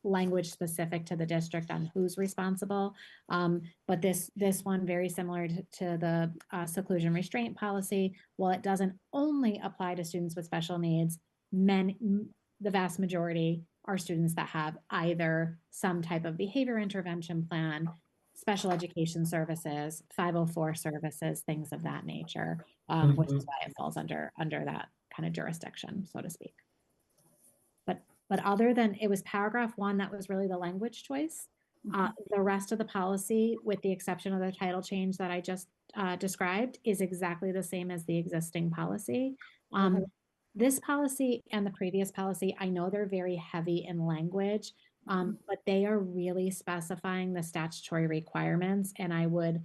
language specific to the district on who's responsible. But this one, very similar to the seclusion restraint policy, while it doesn't only apply to students with special needs, the vast majority are students that have either some type of behavior intervention plan, special education services, 504 services, things of that nature, which is why it falls under that kind of jurisdiction, so to speak. But other than, it was paragraph 1 that was really the language choice. The rest of the policy, with the exception of the title change that I just described, is exactly the same as the existing policy. This policy and the previous policy, I know they're very heavy in language, but they are really specifying the statutory requirements, and I would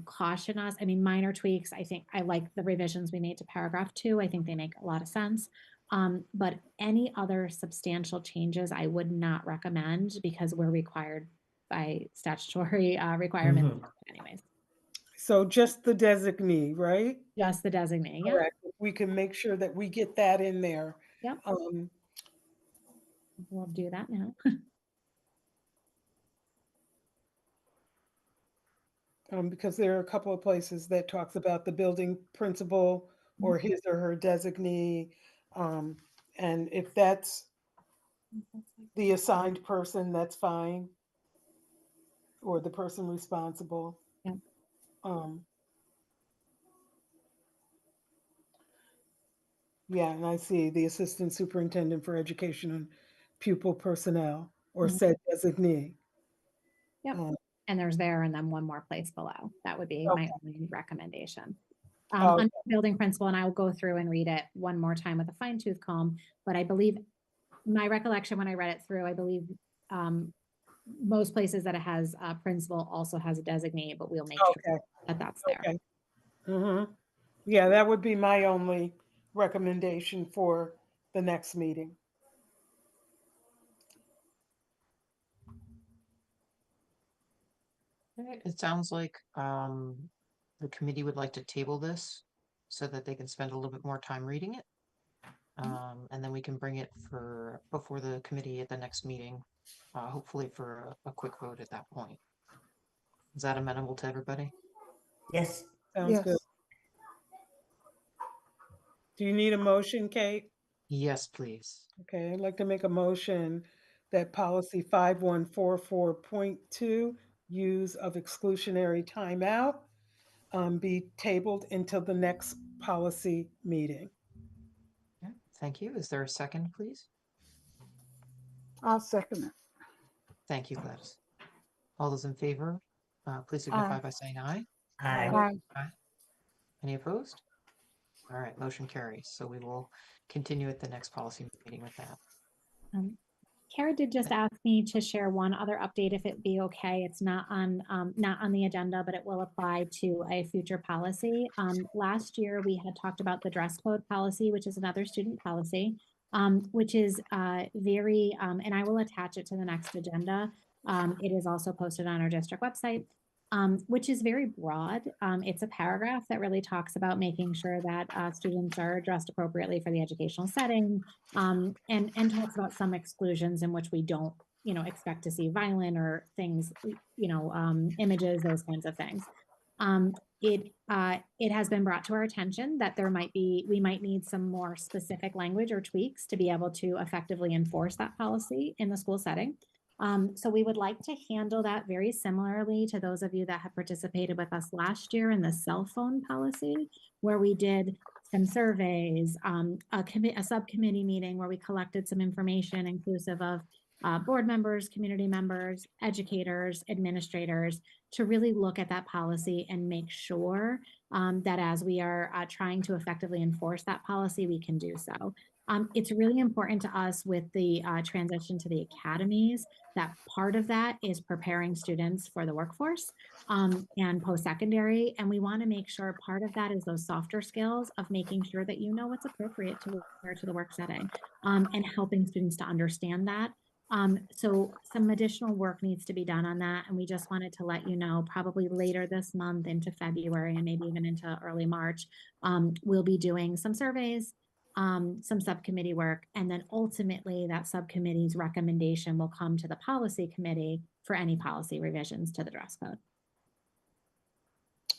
caution us. I mean, minor tweaks. I think I like the revisions we made to paragraph 2. I think they make a lot of sense. But any other substantial changes, I would not recommend, because we're required by statutory requirements anyways. So just the designee, right? Just the designee, yeah. Correct. We can make sure that we get that in there. Yep. We'll do that now. Because there are a couple of places that talks about the building principal or his or her designee. And if that's the assigned person, that's fine. Or the person responsible. Yeah. Yeah, and I see the assistant superintendent for education and pupil personnel, or said designee. Yep. And there's there, and then one more place below. That would be my only recommendation. Under building principal, and I will go through and read it one more time with a fine tooth comb, but I believe, my recollection when I read it through, I believe most places that it has a principal also has a designee, but we'll make sure that that's there. Okay. Yeah, that would be my only recommendation for the next meeting. It sounds like the committee would like to table this so that they can spend a little bit more time reading it. And then we can bring it before the committee at the next meeting, hopefully for a quick vote at that point. Is that amenable to everybody? Yes. Sounds good. Do you need a motion, Kate? Yes, please. Okay, I'd like to make a motion that policy 5144.2, use of exclusionary timeout, be tabled until the next policy meeting. Okay, thank you. Is there a second, please? I'll second it. Thank you, Gladys. All those in favor, please signify by saying aye. Aye. Aye. Any opposed? All right, motion carries. So we will continue at the next policy meeting with that. Kara did just ask me to share one other update, if it be okay. It's not on the agenda, but it will apply to a future policy. Last year, we had talked about the dress code policy, which is another student policy. which is very, and I will attach it to the next agenda. It is also posted on our district website, which is very broad. It's a paragraph that really talks about making sure that students are dressed appropriately for the educational setting, and talks about some exclusions in which we don't, expect to see violent or things, images, those kinds of things. It has been brought to our attention that we might need some more specific language or tweaks to be able to effectively enforce that policy in the school setting. So we would like to handle that very similarly to those of you that have participated with us last year in the cell phone policy, where we did some surveys, a subcommittee meeting where we collected some information inclusive of board members, community members, educators, administrators, to really look at that policy and make sure that as we are trying to effectively enforce that policy, we can do so. It's really important to us with the transition to the academies that part of that is preparing students for the workforce and post-secondary. And we want to make sure part of that is those softer skills of making sure that you know what's appropriate to wear to the work setting and helping students to understand that. So some additional work needs to be done on that. And we just wanted to let you know, probably later this month into February and maybe even into early March, we'll be doing some surveys, some subcommittee work, and then ultimately that subcommittee's recommendation will come to the policy committee for any policy revisions to the dress code.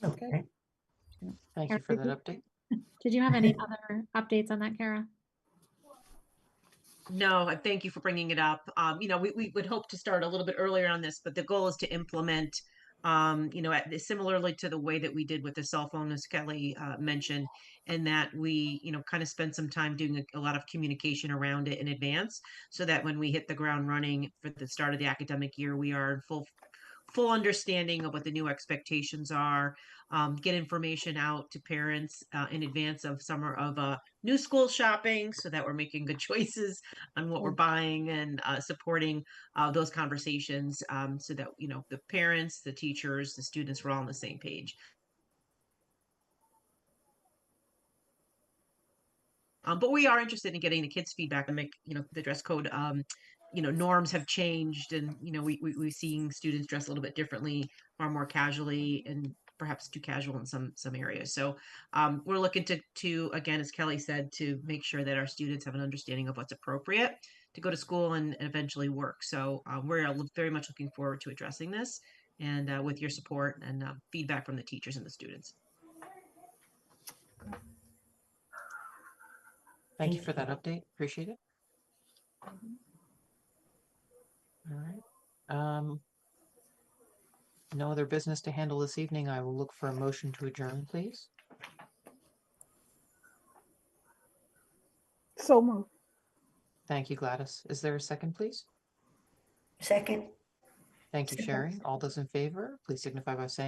Okay. Thank you for that update. Did you have any other updates on that, Kara? No, thank you for bringing it up. We would hope to start a little bit earlier on this, but the goal is to implement, similarly to the way that we did with the cell phone, as Kelly mentioned, and that we, kind of spend some time doing a lot of communication around it in advance, so that when we hit the ground running for the start of the academic year, we are in full understanding of what the new expectations are, get information out to parents in advance of summer of new school shopping, so that we're making good choices on what we're buying and supporting those conversations, so that, the parents, the teachers, the students, we're all on the same page. But we are interested in getting the kids' feedback and make, the dress code, norms have changed, and, we're seeing students dress a little bit differently, far more casually, and perhaps too casual in some areas. So we're looking to, again, as Kelly said, to make sure that our students have an understanding of what's appropriate to go to school and eventually work. So we're very much looking forward to addressing this, and with your support and feedback from the teachers and the students. Thank you for that update. Appreciate it. All right. No other business to handle this evening. I will look for a motion to adjourn, please. So moved. Thank you, Gladys. Is there a second, please? Second. Thank you, Sherry. All those in favor, please signify by saying